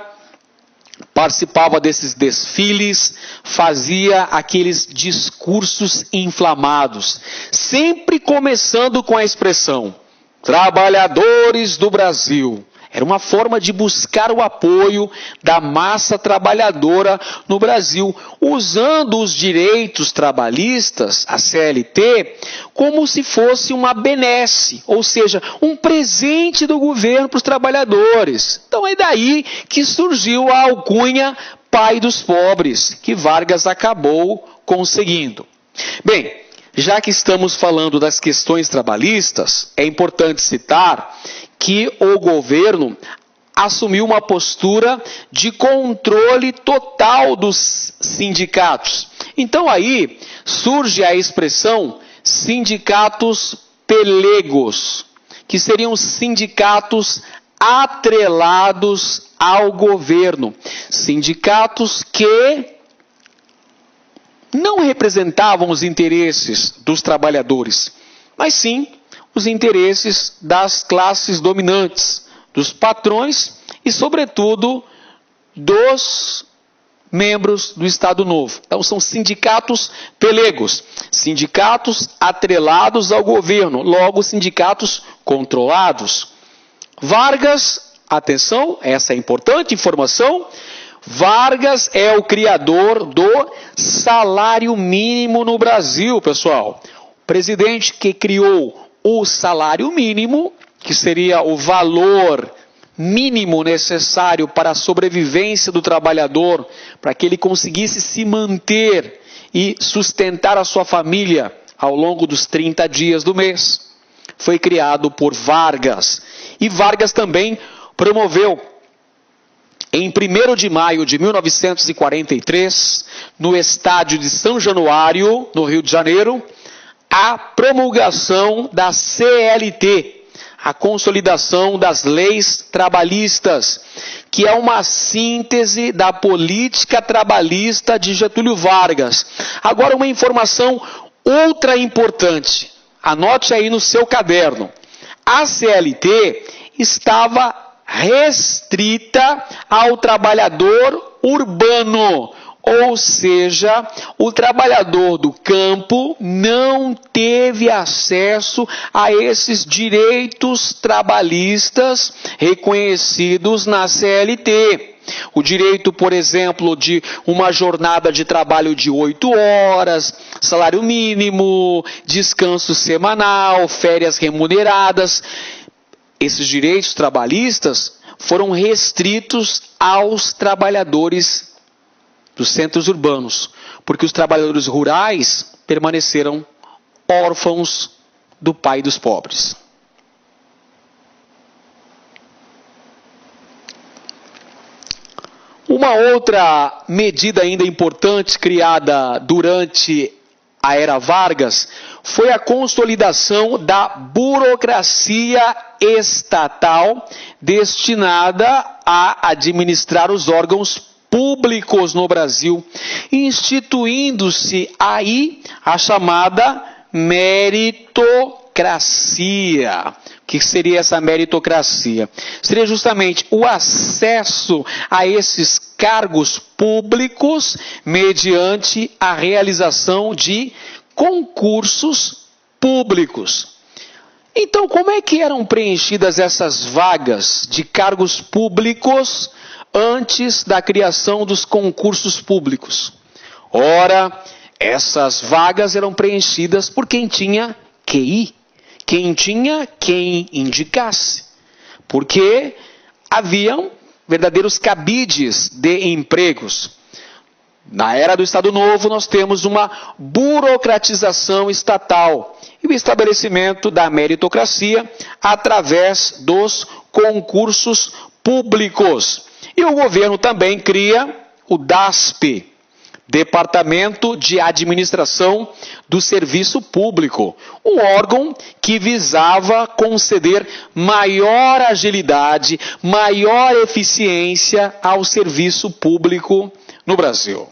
participava desses desfiles, fazia aqueles discursos inflamados, sempre começando com a expressão, trabalhadores do Brasil. Era uma forma de buscar o apoio da massa trabalhadora no Brasil, usando os direitos trabalhistas, a CLT, como se fosse uma benesse, ou seja, um presente do governo para os trabalhadores. Então é daí que surgiu a alcunha pai dos pobres, que Vargas acabou conseguindo. Bem, já que estamos falando das questões trabalhistas, é importante citar que o governo assumiu uma postura de controle total dos sindicatos. Então aí surge a expressão sindicatos pelegos, que seriam sindicatos atrelados ao governo. Sindicatos que não representavam os interesses dos trabalhadores, mas sim os interesses das classes dominantes, dos patrões e, sobretudo, dos membros do Estado Novo. Então, são sindicatos pelegos, sindicatos atrelados ao governo, logo, sindicatos controlados. Vargas, atenção, essa é importante informação, Vargas é o criador do salário mínimo no Brasil, pessoal. O presidente que criou o salário mínimo, que seria o valor mínimo necessário para a sobrevivência do trabalhador, para que ele conseguisse se manter e sustentar a sua família ao longo dos 30 dias do mês, foi criado por Vargas. E Vargas também promoveu, em 1º de maio de 1943, no estádio de São Januário, no Rio de Janeiro, a promulgação da CLT, a consolidação das leis trabalhistas, que é uma síntese da política trabalhista de Getúlio Vargas. Agora, uma informação ultra importante, anote aí no seu caderno. A CLT estava restrita ao trabalhador urbano, ou seja, o trabalhador do campo não teve acesso a esses direitos trabalhistas reconhecidos na CLT. O direito, por exemplo, de uma jornada de trabalho de 8 horas, salário mínimo, descanso semanal, férias remuneradas. Esses direitos trabalhistas foram restritos aos trabalhadores dos centros urbanos, porque os trabalhadores rurais permaneceram órfãos do pai dos pobres. Uma outra medida ainda importante criada durante a era Vargas foi a consolidação da burocracia estatal destinada a administrar os órgãos públicos no Brasil, instituindo-se aí a chamada meritocracia. O que seria essa meritocracia? Seria justamente o acesso a esses cargos públicos mediante a realização de concursos públicos. Então, como é que eram preenchidas essas vagas de cargos públicos antes da criação dos concursos públicos? Ora, essas vagas eram preenchidas por quem tinha QI, quem tinha quem indicasse, porque haviam verdadeiros cabides de empregos. Na era do Estado Novo, nós temos uma burocratização estatal e o estabelecimento da meritocracia através dos concursos públicos. E o governo também cria o DASP, Departamento de Administração do Serviço Público, um órgão que visava conceder maior agilidade, maior eficiência ao serviço público no Brasil.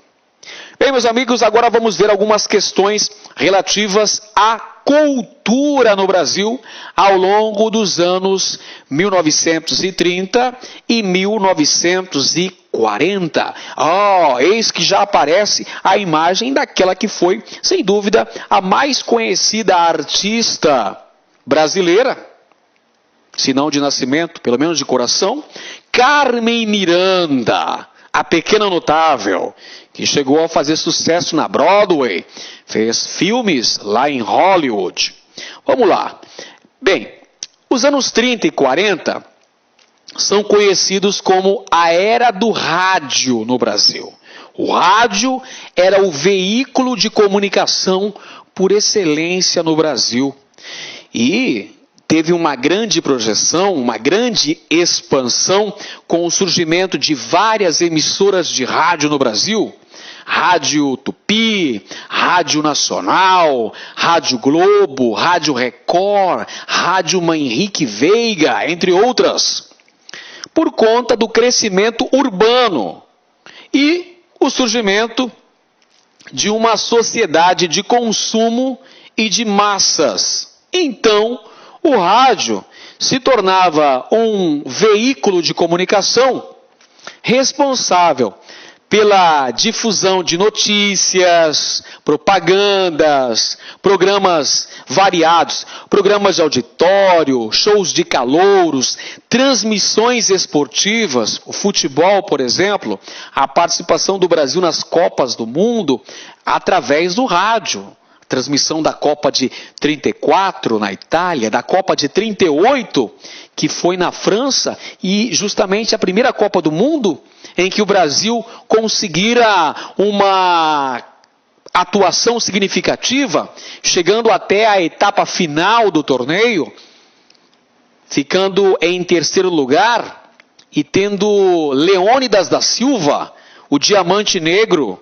Bem, meus amigos, agora vamos ver algumas questões relativas à cultura no Brasil ao longo dos anos 1930 e 1940. Eis que já aparece a imagem daquela que foi, sem dúvida, a mais conhecida artista brasileira, se não de nascimento, pelo menos de coração, Carmen Miranda, a pequena notável, que chegou a fazer sucesso na Broadway, fez filmes lá em Hollywood. Vamos lá. Bem, os anos 30 e 40 são conhecidos como a era do rádio no Brasil. O rádio era o veículo de comunicação por excelência no Brasil. E teve uma grande projeção, uma grande expansão com o surgimento de várias emissoras de rádio no Brasil. Rádio Tupi, Rádio Nacional, Rádio Globo, Rádio Record, Rádio Manrique Veiga, entre outras, por conta do crescimento urbano e o surgimento de uma sociedade de consumo e de massas. Então, o rádio se tornava um veículo de comunicação responsável pela difusão de notícias, propagandas, programas variados, programas de auditório, shows de calouros, transmissões esportivas, o futebol, por exemplo, a participação do Brasil nas Copas do Mundo através do rádio. Transmissão da Copa de 34 na Itália, da Copa de 38, que foi na França, e justamente a primeira Copa do Mundo em que o Brasil conseguira uma atuação significativa, chegando até a etapa final do torneio, ficando em terceiro lugar e tendo Leônidas da Silva, o diamante negro,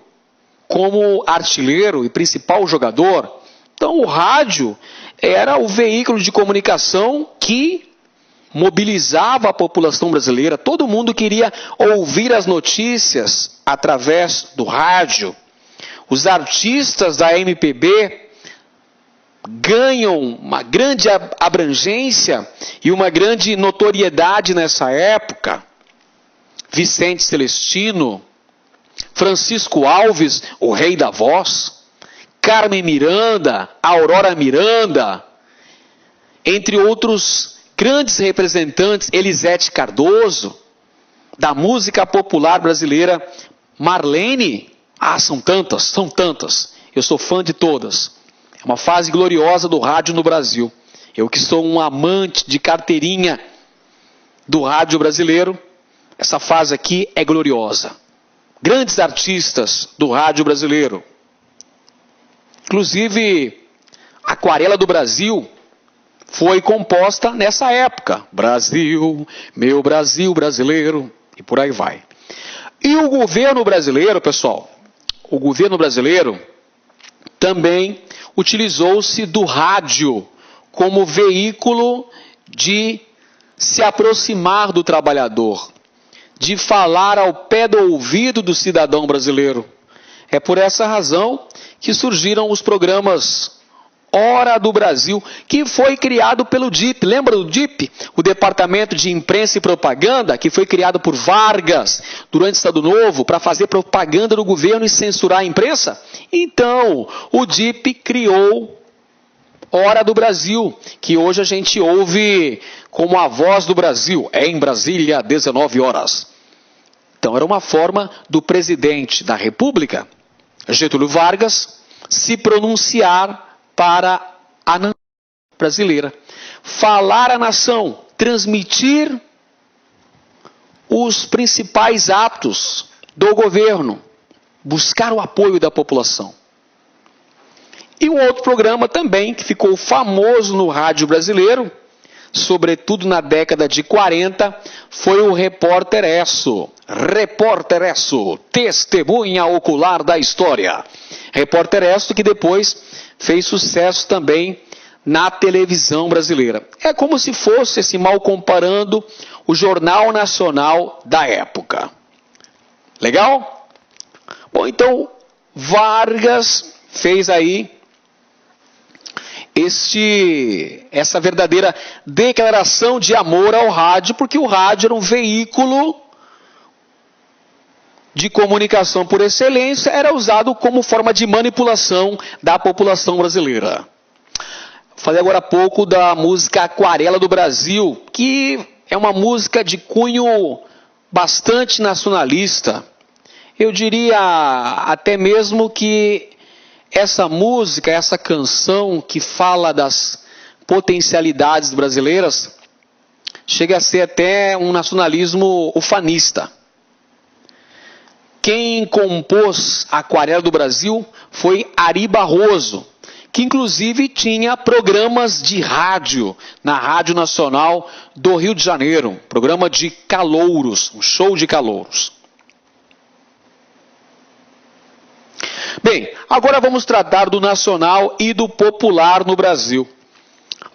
como artilheiro e principal jogador. Então o rádio era o veículo de comunicação que mobilizava a população brasileira. Todo mundo queria ouvir as notícias através do rádio. Os artistas da MPB ganham uma grande abrangência e uma grande notoriedade nessa época. Vicente Celestino, Francisco Alves, o rei da voz, Carmen Miranda, Aurora Miranda, entre outros grandes representantes, Elisete Cardoso, da música popular brasileira, Marlene, são tantas, eu sou fã de todas. É uma fase gloriosa do rádio no Brasil. Eu que sou um amante de carteirinha do rádio brasileiro, essa fase aqui é gloriosa. Grandes artistas do rádio brasileiro. Inclusive, Aquarela do Brasil foi composta nessa época. Brasil, meu Brasil brasileiro, e por aí vai. E o governo brasileiro, pessoal, o governo brasileiro também utilizou-se do rádio como veículo de se aproximar do trabalhador, de falar ao pé do ouvido do cidadão brasileiro. É por essa razão que surgiram os programas Hora do Brasil, que foi criado pelo DIP. Lembra do DIP? O Departamento de Imprensa e Propaganda, que foi criado por Vargas durante o Estado Novo para fazer propaganda do governo e censurar a imprensa? Então, o DIP criou Hora do Brasil, que hoje a gente ouve como a voz do Brasil, em Brasília, 19 horas. Então, era uma forma do presidente da República, Getúlio Vargas, se pronunciar para a nação brasileira. Falar à nação, transmitir os principais atos do governo, buscar o apoio da população. E um outro programa também que ficou famoso no rádio brasileiro, sobretudo na década de 40, foi o Repórter Esso. Repórter Esso, testemunha ocular da história. Repórter Esso que depois fez sucesso também na televisão brasileira. É como se fosse, assim, mal comparando, o Jornal Nacional da época. Legal? Bom, então, Vargas fez aí essa verdadeira declaração de amor ao rádio, porque o rádio era um veículo de comunicação por excelência, era usado como forma de manipulação da população brasileira. Falei agora há pouco da música Aquarela do Brasil, que é uma música de cunho bastante nacionalista. Eu diria até mesmo que essa música, essa canção que fala das potencialidades brasileiras, chega a ser até um nacionalismo ufanista. Quem compôs a Aquarela do Brasil foi Ari Barroso, que inclusive tinha programas de rádio na Rádio Nacional do Rio de Janeiro, programa de calouros, um show de calouros. Bem, agora vamos tratar do nacional e do popular no Brasil.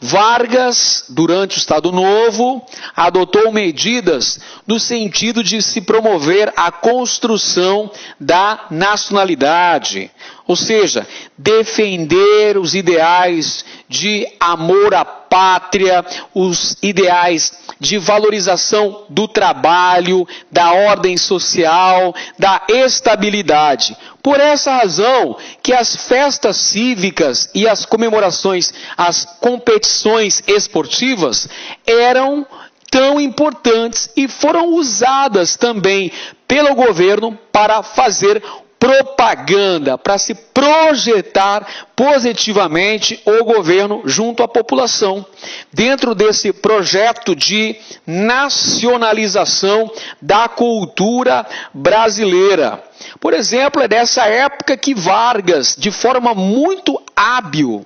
Vargas, durante o Estado Novo, adotou medidas no sentido de se promover a construção da nacionalidade, ou seja, defender os ideais de amor à pátria, os ideais de valorização do trabalho, da ordem social, da estabilidade. Por essa razão que as festas cívicas e as comemorações, as competições esportivas eram tão importantes e foram usadas também pelo governo para fazer propaganda, para se projetar positivamente o governo junto à população, dentro desse projeto de nacionalização da cultura brasileira. Por exemplo, é dessa época que Vargas, de forma muito hábil,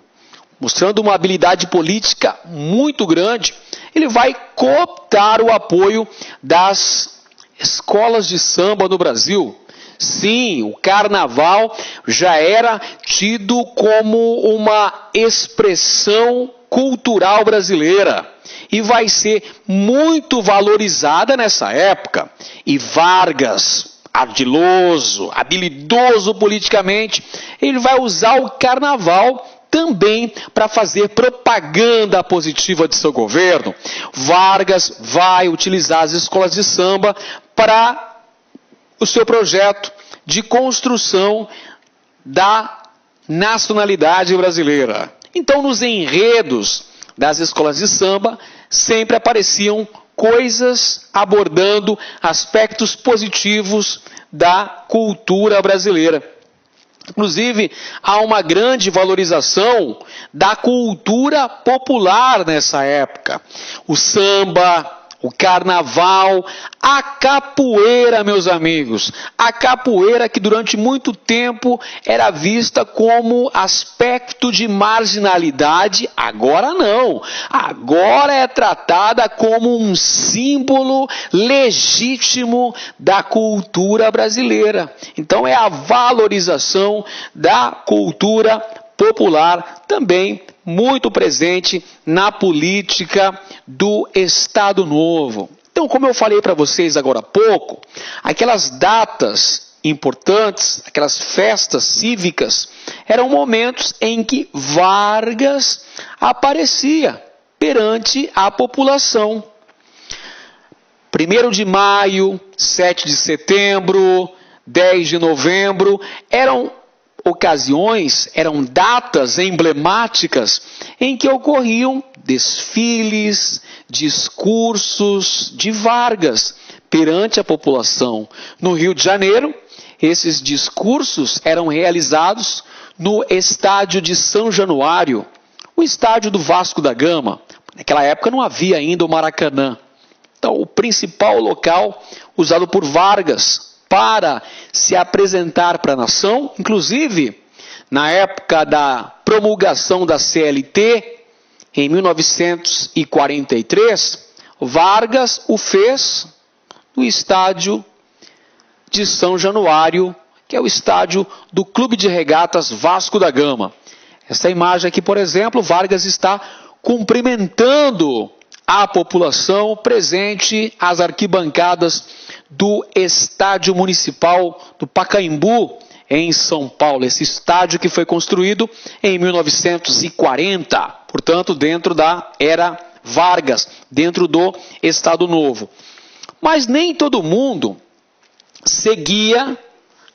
mostrando uma habilidade política muito grande, ele vai cooptar o apoio das escolas de samba no Brasil. Sim, o carnaval já era tido como uma expressão cultural brasileira e vai ser muito valorizada nessa época. E Vargas, ardiloso, habilidoso politicamente, ele vai usar o carnaval também para fazer propaganda positiva de seu governo. Vargas vai utilizar as escolas de samba para o seu projeto de construção da nacionalidade brasileira. Então, nos enredos das escolas de samba, sempre apareciam coisas abordando aspectos positivos da cultura brasileira. Inclusive, há uma grande valorização da cultura popular nessa época. O samba, o carnaval, a capoeira, meus amigos. A capoeira que durante muito tempo era vista como aspecto de marginalidade, agora não. Agora é tratada como um símbolo legítimo da cultura brasileira. Então é a valorização da cultura popular também muito presente na política do Estado Novo. Então, como eu falei para vocês agora há pouco, aquelas datas importantes, aquelas festas cívicas, eram momentos em que Vargas aparecia perante a população. 1º de maio, 7 de setembro, 10 de novembro, eram ocasiões, eram datas emblemáticas em que ocorriam desfiles, discursos de Vargas perante a população. No Rio de Janeiro, esses discursos eram realizados no estádio de São Januário, o estádio do Vasco da Gama. Naquela época não havia ainda o Maracanã. Então, o principal local usado por Vargas para se apresentar para a nação, inclusive na época da promulgação da CLT, em 1943, Vargas o fez no estádio de São Januário, que é o estádio do Clube de Regatas Vasco da Gama. Essa imagem aqui, por exemplo, Vargas está cumprimentando a população presente às arquibancadas do Estádio Municipal do Pacaembu, em São Paulo. Esse estádio que foi construído em 1940, portanto, dentro da era Vargas, dentro do Estado Novo. Mas nem todo mundo seguia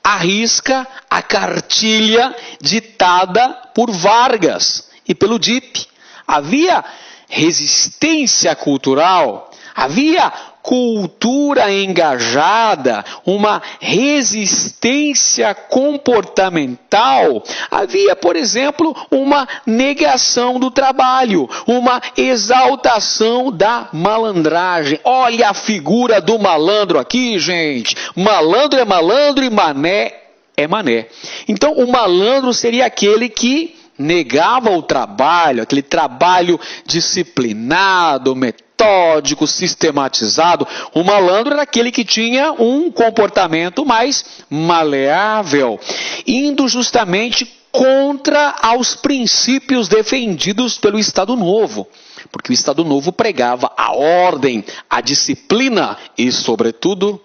à risca a cartilha ditada por Vargas e pelo DIP. Havia resistência cultural, havia cultura engajada, uma resistência comportamental. Havia, por exemplo, uma negação do trabalho, uma exaltação da malandragem. Olha a figura do malandro aqui, gente. Malandro é malandro e mané é mané. Então, o malandro seria aquele que negava o trabalho, aquele trabalho disciplinado, metódico, sistematizado. O malandro era aquele que tinha um comportamento mais maleável, indo justamente contra aos princípios defendidos pelo Estado Novo, porque o Estado Novo pregava a ordem, a disciplina e, sobretudo,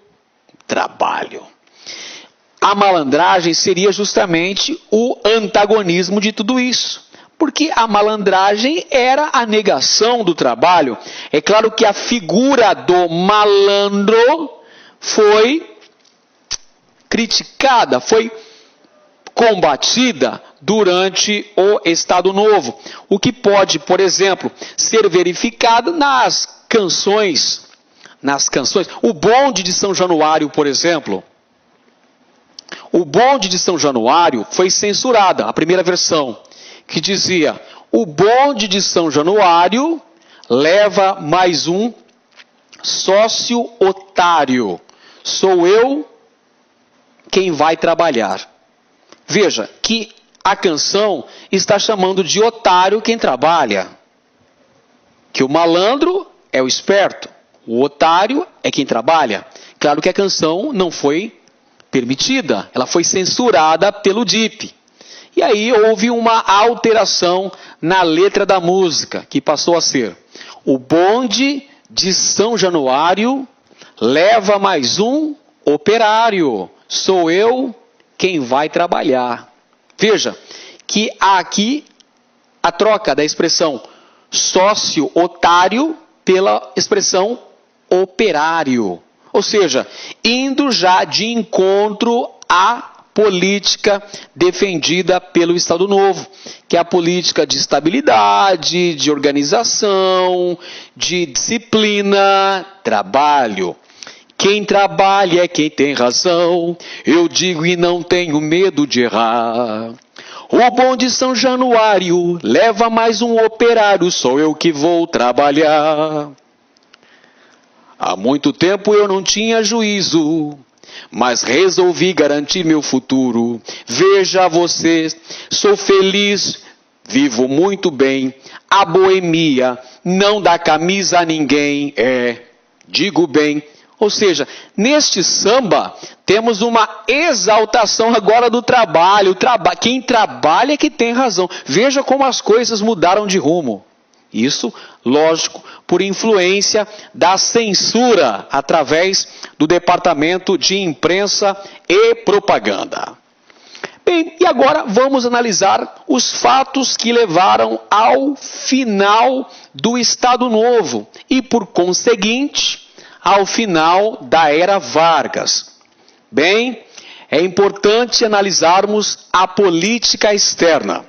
trabalho. A malandragem seria justamente o antagonismo de tudo isso, porque a malandragem era a negação do trabalho. É claro que a figura do malandro foi criticada, foi combatida durante o Estado Novo, o que pode, por exemplo, ser verificado nas canções. O Bonde de São Januário, por exemplo. O Bonde de São Januário foi censurada, a primeira versão, que dizia: o bonde de São Januário leva mais um sócio otário. Sou eu quem vai trabalhar. Veja que a canção está chamando de otário quem trabalha. Que o malandro é o esperto, o otário é quem trabalha. Claro que a canção não foi permitida, ela foi censurada pelo DIP. E aí houve uma alteração na letra da música, que passou a ser: o bonde de São Januário leva mais um operário, sou eu quem vai trabalhar. Veja que há aqui a troca da expressão sócio otário pela expressão operário. Ou seja, indo já de encontro à política defendida pelo Estado Novo, que é a política de estabilidade, de organização, de disciplina, trabalho. Quem trabalha é quem tem razão, eu digo e não tenho medo de errar. O bonde de São Januário leva mais um operário, sou eu que vou trabalhar. Há muito tempo eu não tinha juízo, mas resolvi garantir meu futuro. Veja você, sou feliz, vivo muito bem. A boemia não dá camisa a ninguém, digo bem. Ou seja, neste samba temos uma exaltação agora do trabalho. Quem trabalha é que tem razão. Veja como as coisas mudaram de rumo. Isso, lógico, por influência da censura através do Departamento de Imprensa e Propaganda. Bem, e agora vamos analisar os fatos que levaram ao final do Estado Novo e, por conseguinte, ao final da Era Vargas. Bem, é importante analisarmos a política externa.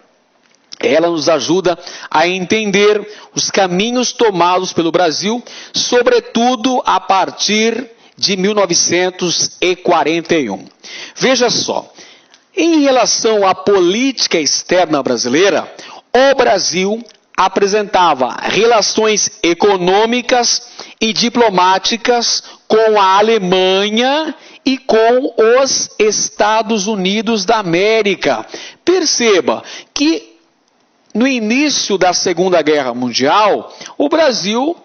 Ela nos ajuda a entender os caminhos tomados pelo Brasil, sobretudo a partir de 1941. Veja só, em relação à política externa brasileira, o Brasil apresentava relações econômicas e diplomáticas com a Alemanha e com os Estados Unidos da América. Perceba que no início da Segunda Guerra Mundial, o Brasil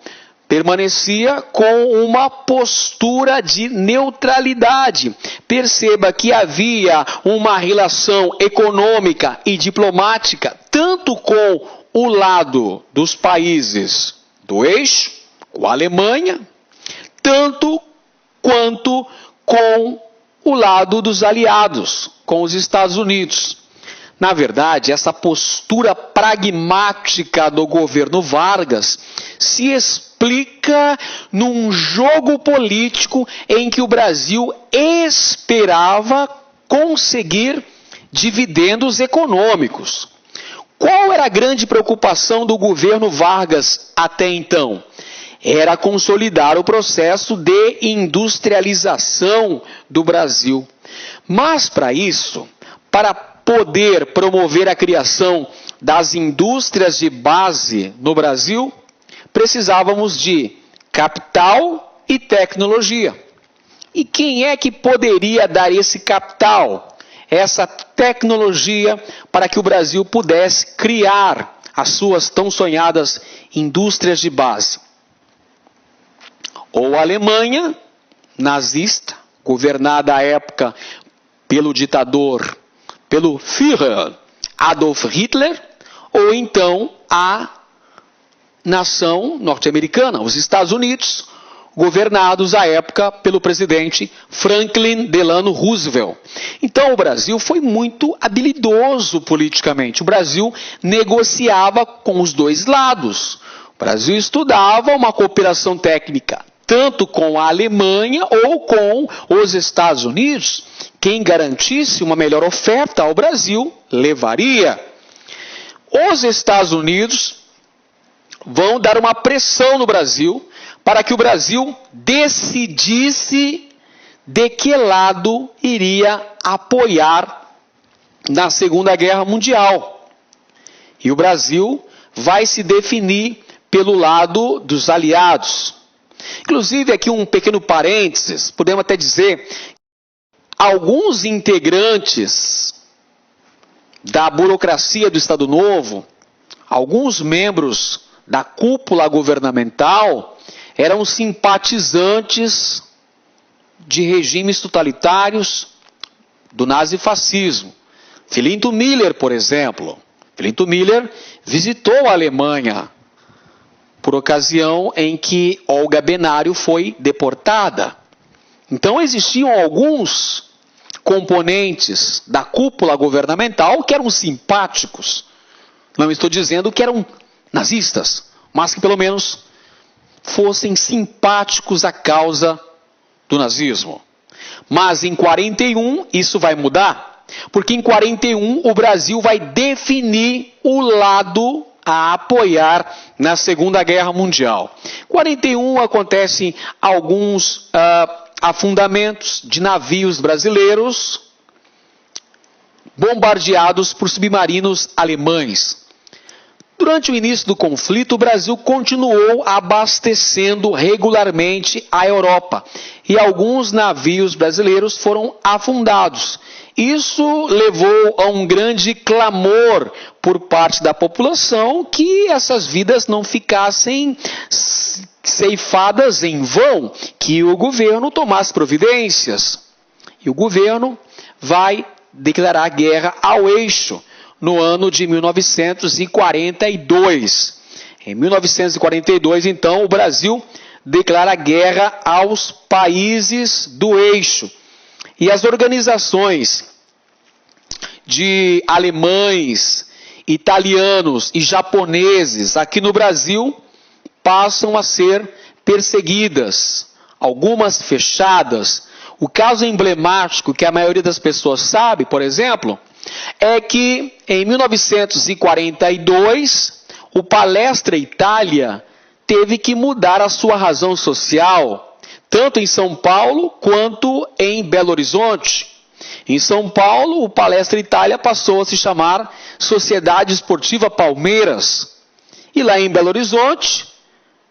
permanecia com uma postura de neutralidade. Perceba que havia uma relação econômica e diplomática tanto com o lado dos países do eixo, com a Alemanha, tanto quanto com o lado dos aliados, com os Estados Unidos. Na verdade, essa postura pragmática do governo Vargas se explica num jogo político em que o Brasil esperava conseguir dividendos econômicos. Qual era a grande preocupação do governo Vargas até então? Era consolidar o processo de industrialização do Brasil. Mas para isso, para poder promover a criação das indústrias de base no Brasil, precisávamos de capital e tecnologia. E quem é que poderia dar esse capital, essa tecnologia, para que o Brasil pudesse criar as suas tão sonhadas indústrias de base? Ou a Alemanha, nazista, governada à época pelo ditador, pelo Führer Adolf Hitler, ou então a nação norte-americana, os Estados Unidos, governados à época pelo presidente Franklin Delano Roosevelt. Então o Brasil foi muito habilidoso politicamente. O Brasil negociava com os dois lados. O Brasil estudava uma cooperação técnica tanto com a Alemanha ou com os Estados Unidos. Quem garantisse uma melhor oferta ao Brasil levaria. Os Estados Unidos vão dar uma pressão no Brasil para que o Brasil decidisse de que lado iria apoiar na Segunda Guerra Mundial. E o Brasil vai se definir pelo lado dos aliados. Inclusive, aqui um pequeno parênteses, podemos até dizer, alguns integrantes da burocracia do Estado Novo, alguns membros da cúpula governamental, eram simpatizantes de regimes totalitários do nazifascismo. Filinto Miller, por exemplo. Filinto Miller visitou a Alemanha por ocasião em que Olga Benário foi deportada. Então existiam alguns componentes da cúpula governamental que eram simpáticos. Não estou dizendo que eram nazistas, mas que pelo menos fossem simpáticos à causa do nazismo. Mas em 41 isso vai mudar, porque em 41 o Brasil vai definir o lado a apoiar na Segunda Guerra Mundial. Em 41 acontecem alguns afundamentos de navios brasileiros bombardeados por submarinos alemães. Durante o início do conflito, o Brasil continuou abastecendo regularmente a Europa e alguns navios brasileiros foram afundados. Isso levou a um grande clamor por parte da população que essas vidas não ficassem ceifadas em vão, que o governo tomasse providências. E o governo vai declarar guerra ao eixo no ano de 1942. Em 1942, então, o Brasil declara guerra aos países do eixo. E as organizações de alemães, italianos e japoneses aqui no Brasil passam a ser perseguidas, algumas fechadas. O caso emblemático que a maioria das pessoas sabe, por exemplo, é que em 1942 o Palestra Itália teve que mudar a sua razão social, tanto em São Paulo quanto em Belo Horizonte. Em São Paulo, o Palestra Itália passou a se chamar Sociedade Esportiva Palmeiras. E lá em Belo Horizonte,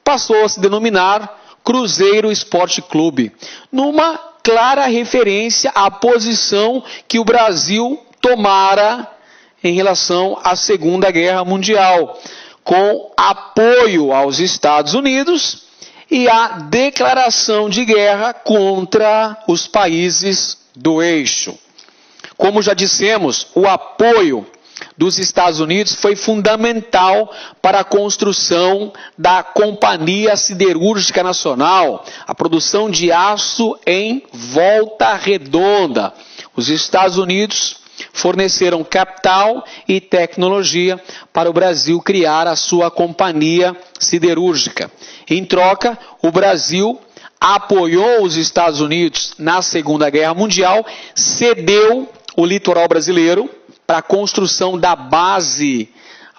passou a se denominar Cruzeiro Esporte Clube, numa clara referência à posição que o Brasil tomara em relação à Segunda Guerra Mundial, com apoio aos Estados Unidos e a declaração de guerra contra os países do eixo. Como já dissemos, o apoio dos Estados Unidos foi fundamental para a construção da Companhia Siderúrgica Nacional, a produção de aço em Volta Redonda. Os Estados Unidos forneceram capital e tecnologia para o Brasil criar a sua companhia siderúrgica. Em troca, o Brasil apoiou os Estados Unidos na Segunda Guerra Mundial, cedeu o litoral brasileiro para a construção da base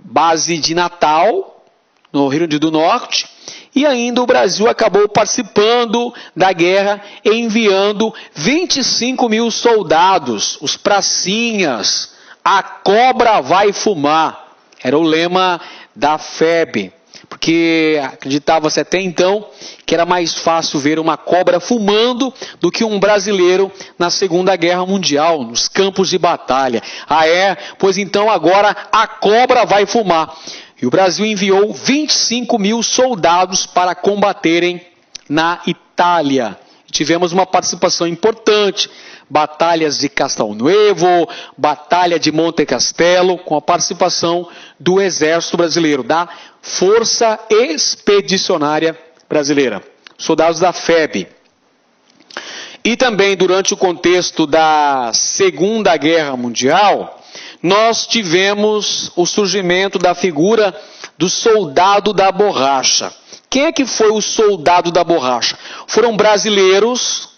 base de Natal, no Rio Grande do Norte, e ainda o Brasil acabou participando da guerra, enviando 25 mil soldados, os pracinhas, a cobra vai fumar, era o lema da FEB, porque acreditava-se até então que era mais fácil ver uma cobra fumando do que um brasileiro na Segunda Guerra Mundial, nos campos de batalha. Ah é? Pois então agora a cobra vai fumar. E o Brasil enviou 25 mil soldados para combaterem na Itália. Tivemos uma participação importante, batalhas de Castelnuovo, batalha de Monte Castelo, com a participação do Exército Brasileiro, da Força Expedicionária Brasileira, soldados da FEB. E também durante o contexto da Segunda Guerra Mundial, nós tivemos o surgimento da figura do soldado da borracha. Quem é que foi o soldado da borracha? Foram brasileiros,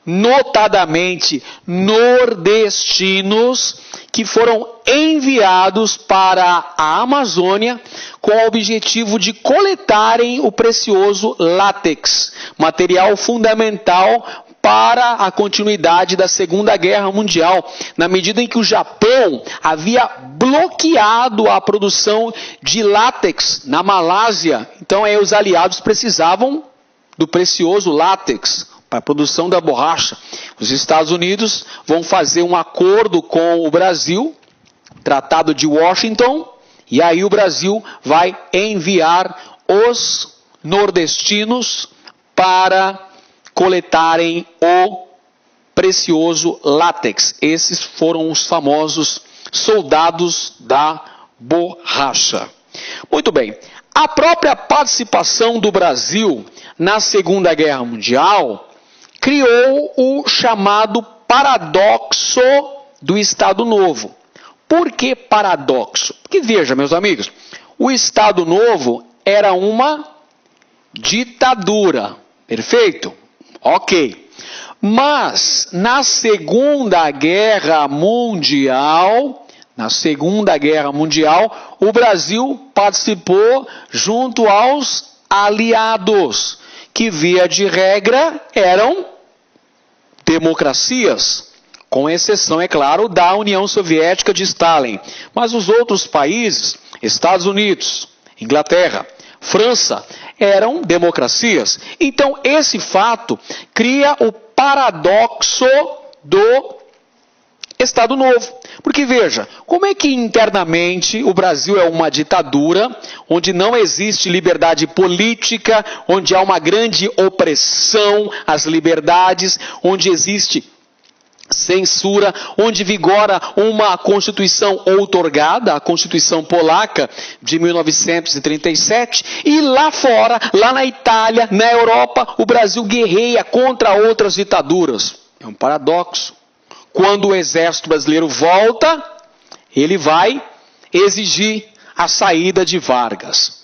notadamente nordestinos, que foram enviados para a Amazônia com o objetivo de coletarem o precioso látex, material fundamental para a continuidade da Segunda Guerra Mundial, na medida em que o Japão havia bloqueado a produção de látex na Malásia. Então aí os aliados precisavam do precioso látex para a produção da borracha. Os Estados Unidos vão fazer um acordo com o Brasil, Tratado de Washington, e aí o Brasil vai enviar os nordestinos para coletarem o precioso látex. Esses foram os famosos soldados da borracha. Muito bem, a própria participação do Brasil na Segunda Guerra Mundial criou o chamado paradoxo do Estado Novo. Por que paradoxo? Porque veja, meus amigos, o Estado Novo era uma ditadura, perfeito? Ok. Mas na Segunda Guerra Mundial, o Brasil participou junto aos aliados, que via de regra eram democracias, com exceção, é claro, da União Soviética de Stalin. Mas os outros países, Estados Unidos, Inglaterra, França, eram democracias. Então, esse fato cria o paradoxo do Estado Novo. Porque, veja, como é que internamente o Brasil é uma ditadura, onde não existe liberdade política, onde há uma grande opressão às liberdades, onde existe censura, onde vigora uma Constituição outorgada, a Constituição Polaca de 1937, e lá fora, lá na Itália, na Europa, o Brasil guerreia contra outras ditaduras. É um paradoxo. Quando o exército brasileiro volta, ele vai exigir a saída de Vargas.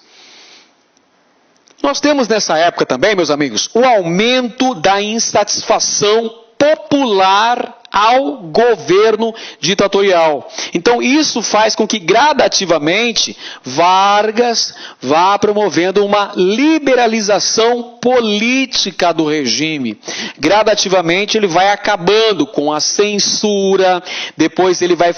Nós temos nessa época também, meus amigos, o aumento da insatisfação popular ao governo ditatorial. Então isso faz com que gradativamente Vargas vá promovendo uma liberalização política do regime. Gradativamente ele vai acabando com a censura, depois ele vai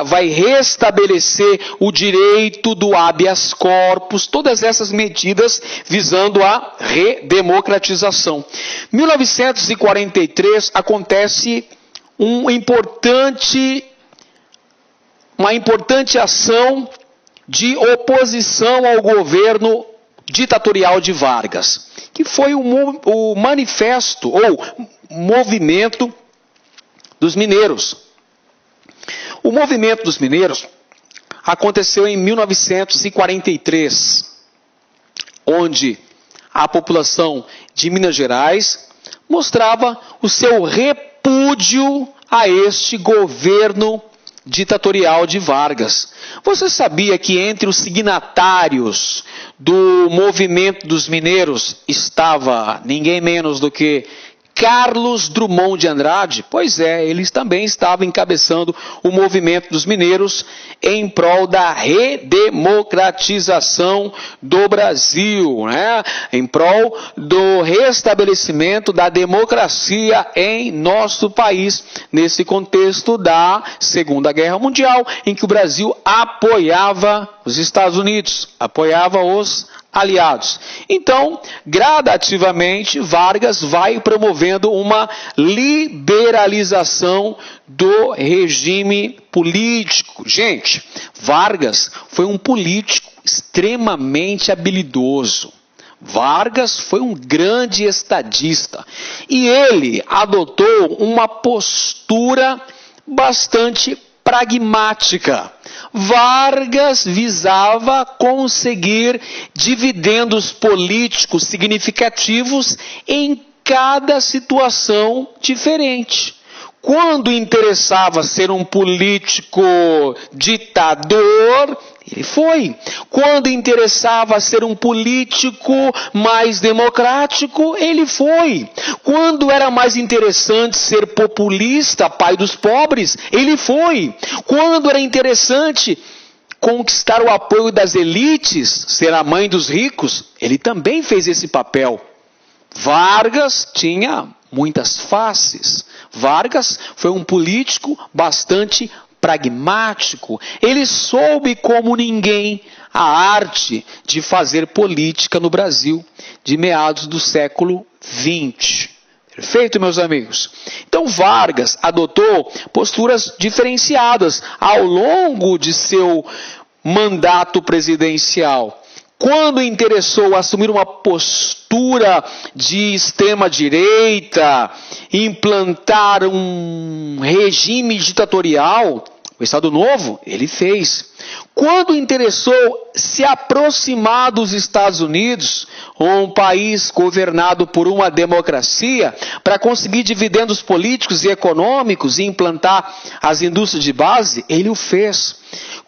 vai restabelecer o direito do habeas corpus, todas essas medidas visando a redemocratização. Em 1943 acontece uma importante ação de oposição ao governo ditatorial de Vargas, que foi o manifesto ou movimento dos mineiros. O movimento dos mineiros aconteceu em 1943, onde a população de Minas Gerais mostrava o seu repúdio a este governo ditatorial de Vargas. Você sabia que entre os signatários do movimento dos mineiros estava ninguém menos do que Carlos Drummond de Andrade? Pois é, eles também estavam encabeçando o movimento dos mineiros em prol da redemocratização do Brasil, né? Em prol do restabelecimento da democracia em nosso país, nesse contexto da Segunda Guerra Mundial, em que o Brasil apoiava os Estados Unidos, apoiava os aliados. Então, gradativamente, Vargas vai promovendo uma liberalização do regime político. Gente, Vargas foi um político extremamente habilidoso. Vargas foi um grande estadista e ele adotou uma postura bastante pragmática. Vargas visava conseguir dividendos políticos significativos em cada situação diferente. Quando interessava ser um político ditador, ele foi. Quando interessava ser um político mais democrático, ele foi. Quando era mais interessante ser populista, pai dos pobres, ele foi. Quando era interessante conquistar o apoio das elites, ser a mãe dos ricos, ele também fez esse papel. Vargas tinha muitas faces. Vargas foi um político bastante pragmático. Ele soube como ninguém a arte de fazer política no Brasil de meados do século XX. Perfeito, meus amigos? Então, Vargas adotou posturas diferenciadas ao longo de seu mandato presidencial. Quando interessou assumir uma postura de extrema-direita, implantar um regime ditatorial, o Estado Novo, ele fez. Quando interessou se aproximar dos Estados Unidos, um país governado por uma democracia, para conseguir dividendos políticos e econômicos e implantar as indústrias de base, ele o fez.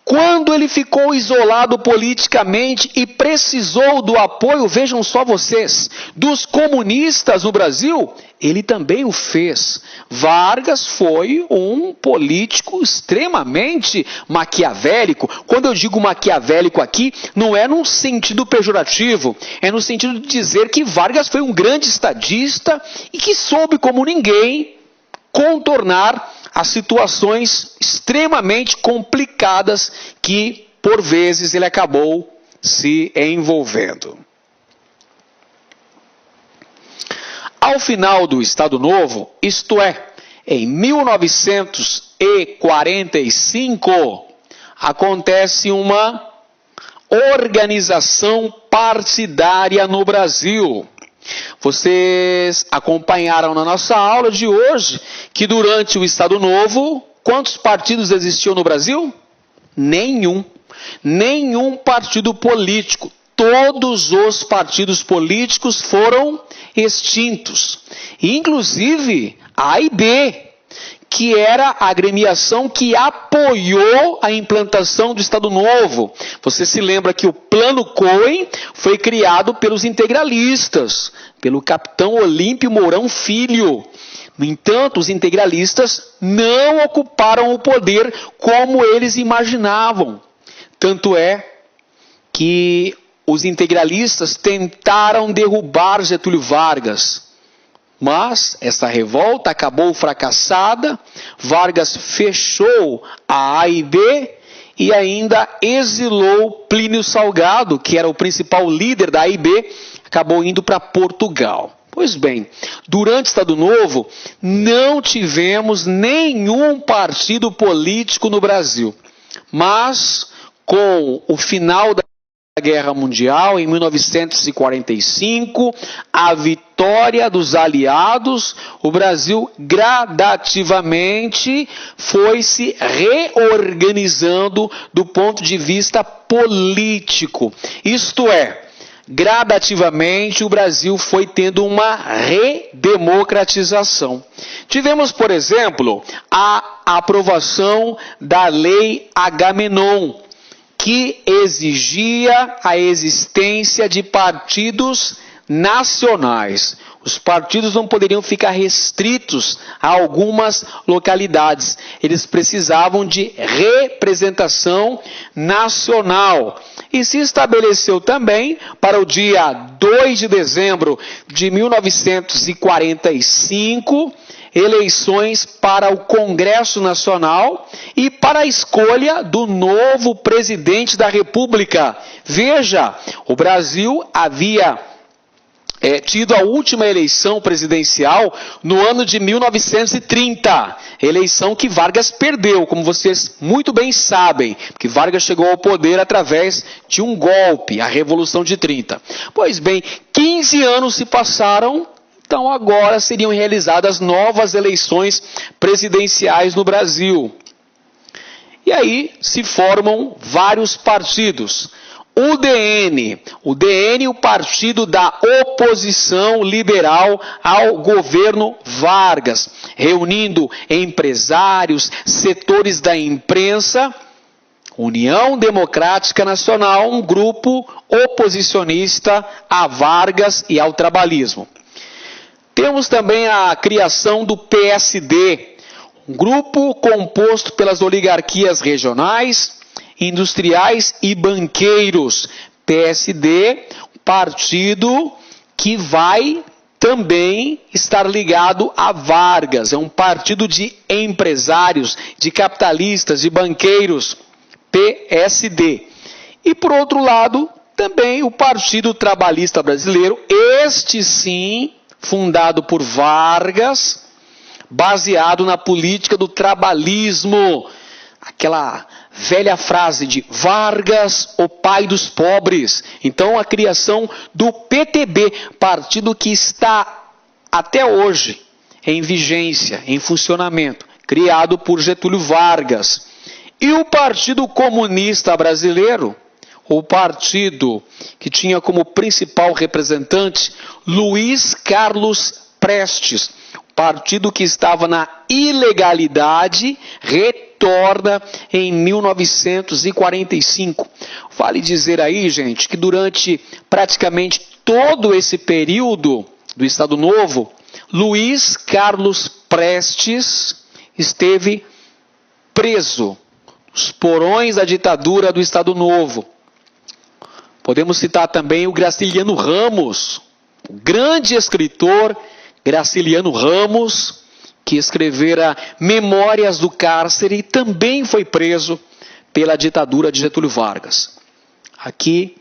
Quando ele ficou isolado politicamente e precisou do apoio, vejam só vocês, dos comunistas no Brasil, ele também o fez. Vargas foi um político extremamente maquiavélico. Quando eu digo maquiavélico aqui, não é num sentido pejorativo, é no sentido de dizer que Vargas foi um grande estadista e que soube como ninguém contornar as situações extremamente complicadas que, por vezes, ele acabou se envolvendo. Ao final do Estado Novo, isto é, em 1945, acontece uma organização partidária no Brasil. Vocês acompanharam na nossa aula de hoje que durante o Estado Novo, quantos partidos existiam no Brasil? Nenhum. Nenhum partido político. Todos os partidos políticos foram extintos. Inclusive a AIB, que era a agremiação que apoiou a implantação do Estado Novo. Você se lembra que o Plano Cohen foi criado pelos integralistas, pelo capitão Olímpio Mourão Filho. No entanto, os integralistas não ocuparam o poder como eles imaginavam. Tanto é que os integralistas tentaram derrubar Getúlio Vargas. Mas essa revolta acabou fracassada, Vargas fechou a AIB e ainda exilou Plínio Salgado, que era o principal líder da AIB, acabou indo para Portugal. Pois bem, durante o Estado Novo, não tivemos nenhum partido político no Brasil. Mas, com o final da Guerra Mundial, em 1945, a vitória dos aliados, o Brasil gradativamente foi se reorganizando do ponto de vista político. Isto é, gradativamente o Brasil foi tendo uma redemocratização. Tivemos, por exemplo, a aprovação da Lei Agamenon, que exigia a existência de partidos nacionais. Os partidos não poderiam ficar restritos a algumas localidades. Eles precisavam de representação nacional. E se estabeleceu também para o dia 2 de dezembro de 1945, eleições para o Congresso Nacional e para a escolha do novo presidente da República. Veja, o Brasil havia tido a última eleição presidencial no ano de 1930, eleição que Vargas perdeu, como vocês muito bem sabem, porque Vargas chegou ao poder através de um golpe, a Revolução de 30. Pois bem, 15 anos se passaram, então agora seriam realizadas novas eleições presidenciais no Brasil. E aí se formam vários partidos. O DN, o partido da oposição liberal ao governo Vargas, reunindo empresários, setores da imprensa, União Democrática Nacional, um grupo oposicionista a Vargas e ao trabalhismo. Temos também a criação do PSD, um grupo composto pelas oligarquias regionais, industriais e banqueiros. PSD, partido que vai também estar ligado a Vargas. É um partido de empresários, de capitalistas, de banqueiros. PSD. E por outro lado, também o Partido Trabalhista Brasileiro, este sim, fundado por Vargas, baseado na política do trabalhismo. Aquela velha frase de Vargas, o pai dos pobres. Então, a criação do PTB, partido que está até hoje em vigência, em funcionamento, criado por Getúlio Vargas. E o Partido Comunista Brasileiro, o partido que tinha como principal representante Luiz Carlos Prestes, partido que estava na ilegalidade, retorna em 1945. Vale dizer aí, gente, que durante praticamente todo esse período do Estado Novo, Luiz Carlos Prestes esteve preso nos porões da ditadura do Estado Novo. Podemos citar também o Graciliano Ramos, o grande escritor Graciliano Ramos, que escrevera Memórias do Cárcere e também foi preso pela ditadura de Getúlio Vargas. Aqui,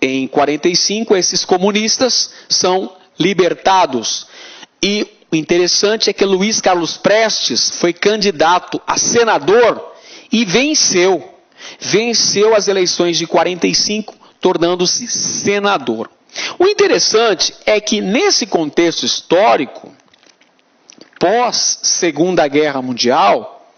em 45, esses comunistas são libertados. E o interessante é que Luiz Carlos Prestes foi candidato a senador e venceu. Venceu as eleições de 45, tornando-se senador. O interessante é que nesse contexto histórico, pós Segunda Guerra Mundial,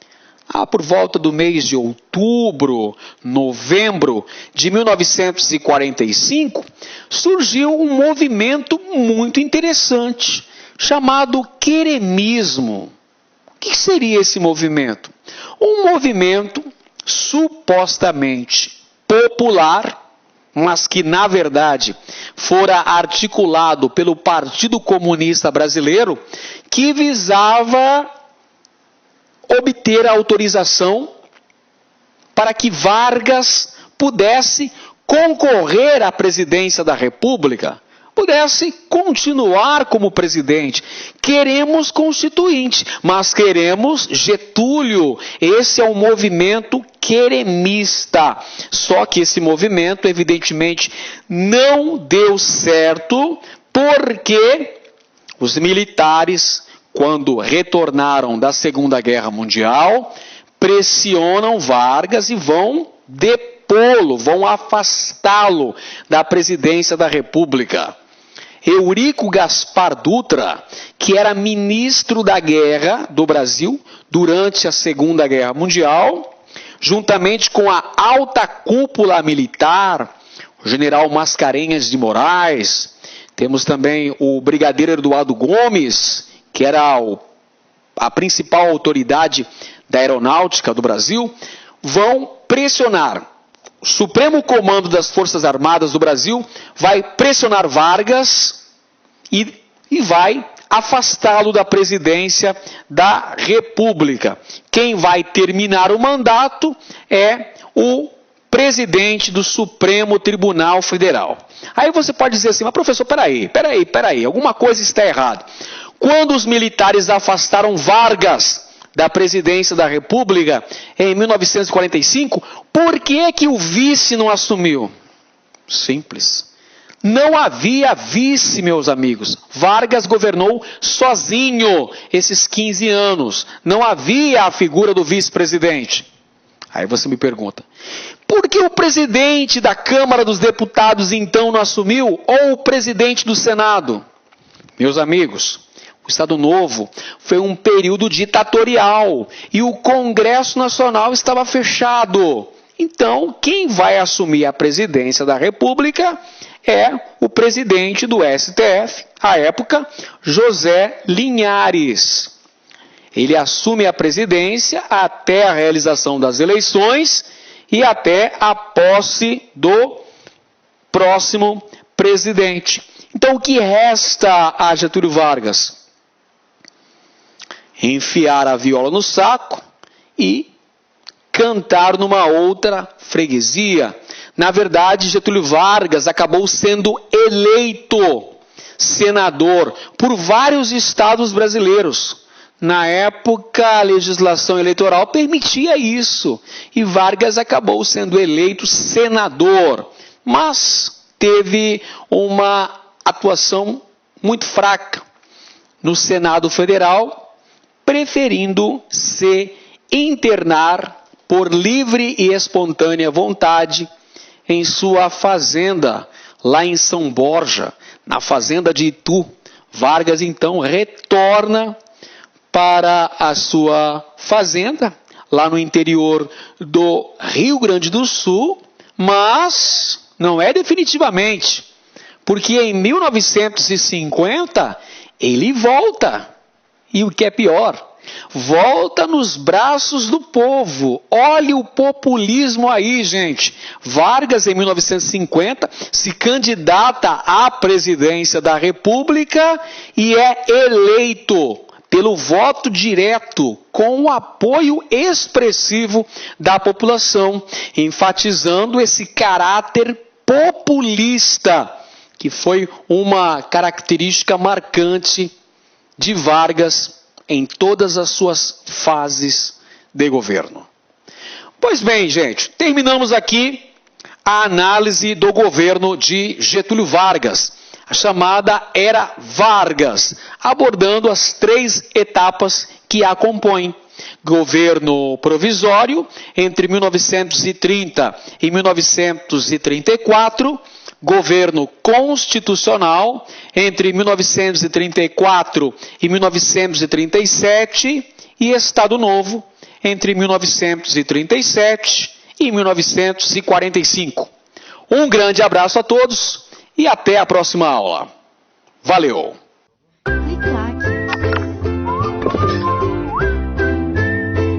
por volta do mês de outubro, novembro de 1945, surgiu um movimento muito interessante, chamado queremismo. O que seria esse movimento? Um movimento supostamente popular, mas que, na verdade, fora articulado pelo Partido Comunista Brasileiro, que visava obter a autorização para que Vargas pudesse concorrer à presidência da República, pudesse continuar como presidente. Queremos constituinte, mas queremos Getúlio. Esse é um movimento queremista. Só que esse movimento, evidentemente, não deu certo, porque os militares, quando retornaram da Segunda Guerra Mundial, pressionam Vargas e vão depô-lo, vão afastá-lo da presidência da República. Eurico Gaspar Dutra, que era ministro da Guerra do Brasil durante a Segunda Guerra Mundial, juntamente com a alta cúpula militar, o general Mascarenhas de Moraes, temos também o brigadeiro Eduardo Gomes, que era a principal autoridade da aeronáutica do Brasil, vão pressionar. O Supremo Comando das Forças Armadas do Brasil vai pressionar Vargas e vai afastá-lo da presidência da República. Quem vai terminar o mandato é o presidente do Supremo Tribunal Federal. Aí você pode dizer assim, mas professor, peraí, alguma coisa está errada. Quando os militares afastaram Vargas da presidência da República em 1945, por que o vice não assumiu? Simples. Não havia vice, meus amigos. Vargas governou sozinho esses 15 anos. Não havia a figura do vice-presidente. Aí você me pergunta, por que o presidente da Câmara dos Deputados então não assumiu? Ou o presidente do Senado? Meus amigos, o Estado Novo foi um período ditatorial e o Congresso Nacional estava fechado. Então, quem vai assumir a presidência da República é o presidente do STF, à época, José Linhares. Ele assume a presidência até a realização das eleições e até a posse do próximo presidente. Então, o que resta a Getúlio Vargas? Enfiar a viola no saco e cantar numa outra freguesia. Na verdade, Getúlio Vargas acabou sendo eleito senador por vários estados brasileiros. Na época, a legislação eleitoral permitia isso, e Vargas acabou sendo eleito senador, mas teve uma atuação muito fraca no Senado Federal, preferindo se internar por livre e espontânea vontade em sua fazenda, lá em São Borja, na fazenda de Itu. Vargas, então, retorna para a sua fazenda, lá no interior do Rio Grande do Sul, mas não é definitivamente, porque em 1950 ele volta, e o que é pior, volta nos braços do povo. Olha o populismo aí, gente. Vargas, em 1950, se candidata à presidência da República e é eleito pelo voto direto, com o apoio expressivo da população, enfatizando esse caráter populista, que foi uma característica marcante de Vargas em todas as suas fases de governo. Pois bem, gente, terminamos aqui a análise do governo de Getúlio Vargas, a chamada Era Vargas, abordando as 3 etapas que a compõem. Governo provisório, entre 1930 e 1934, governo constitucional, entre 1934 e 1937, e Estado Novo, entre 1937 e 1945. Um grande abraço a todos e até a próxima aula. Valeu!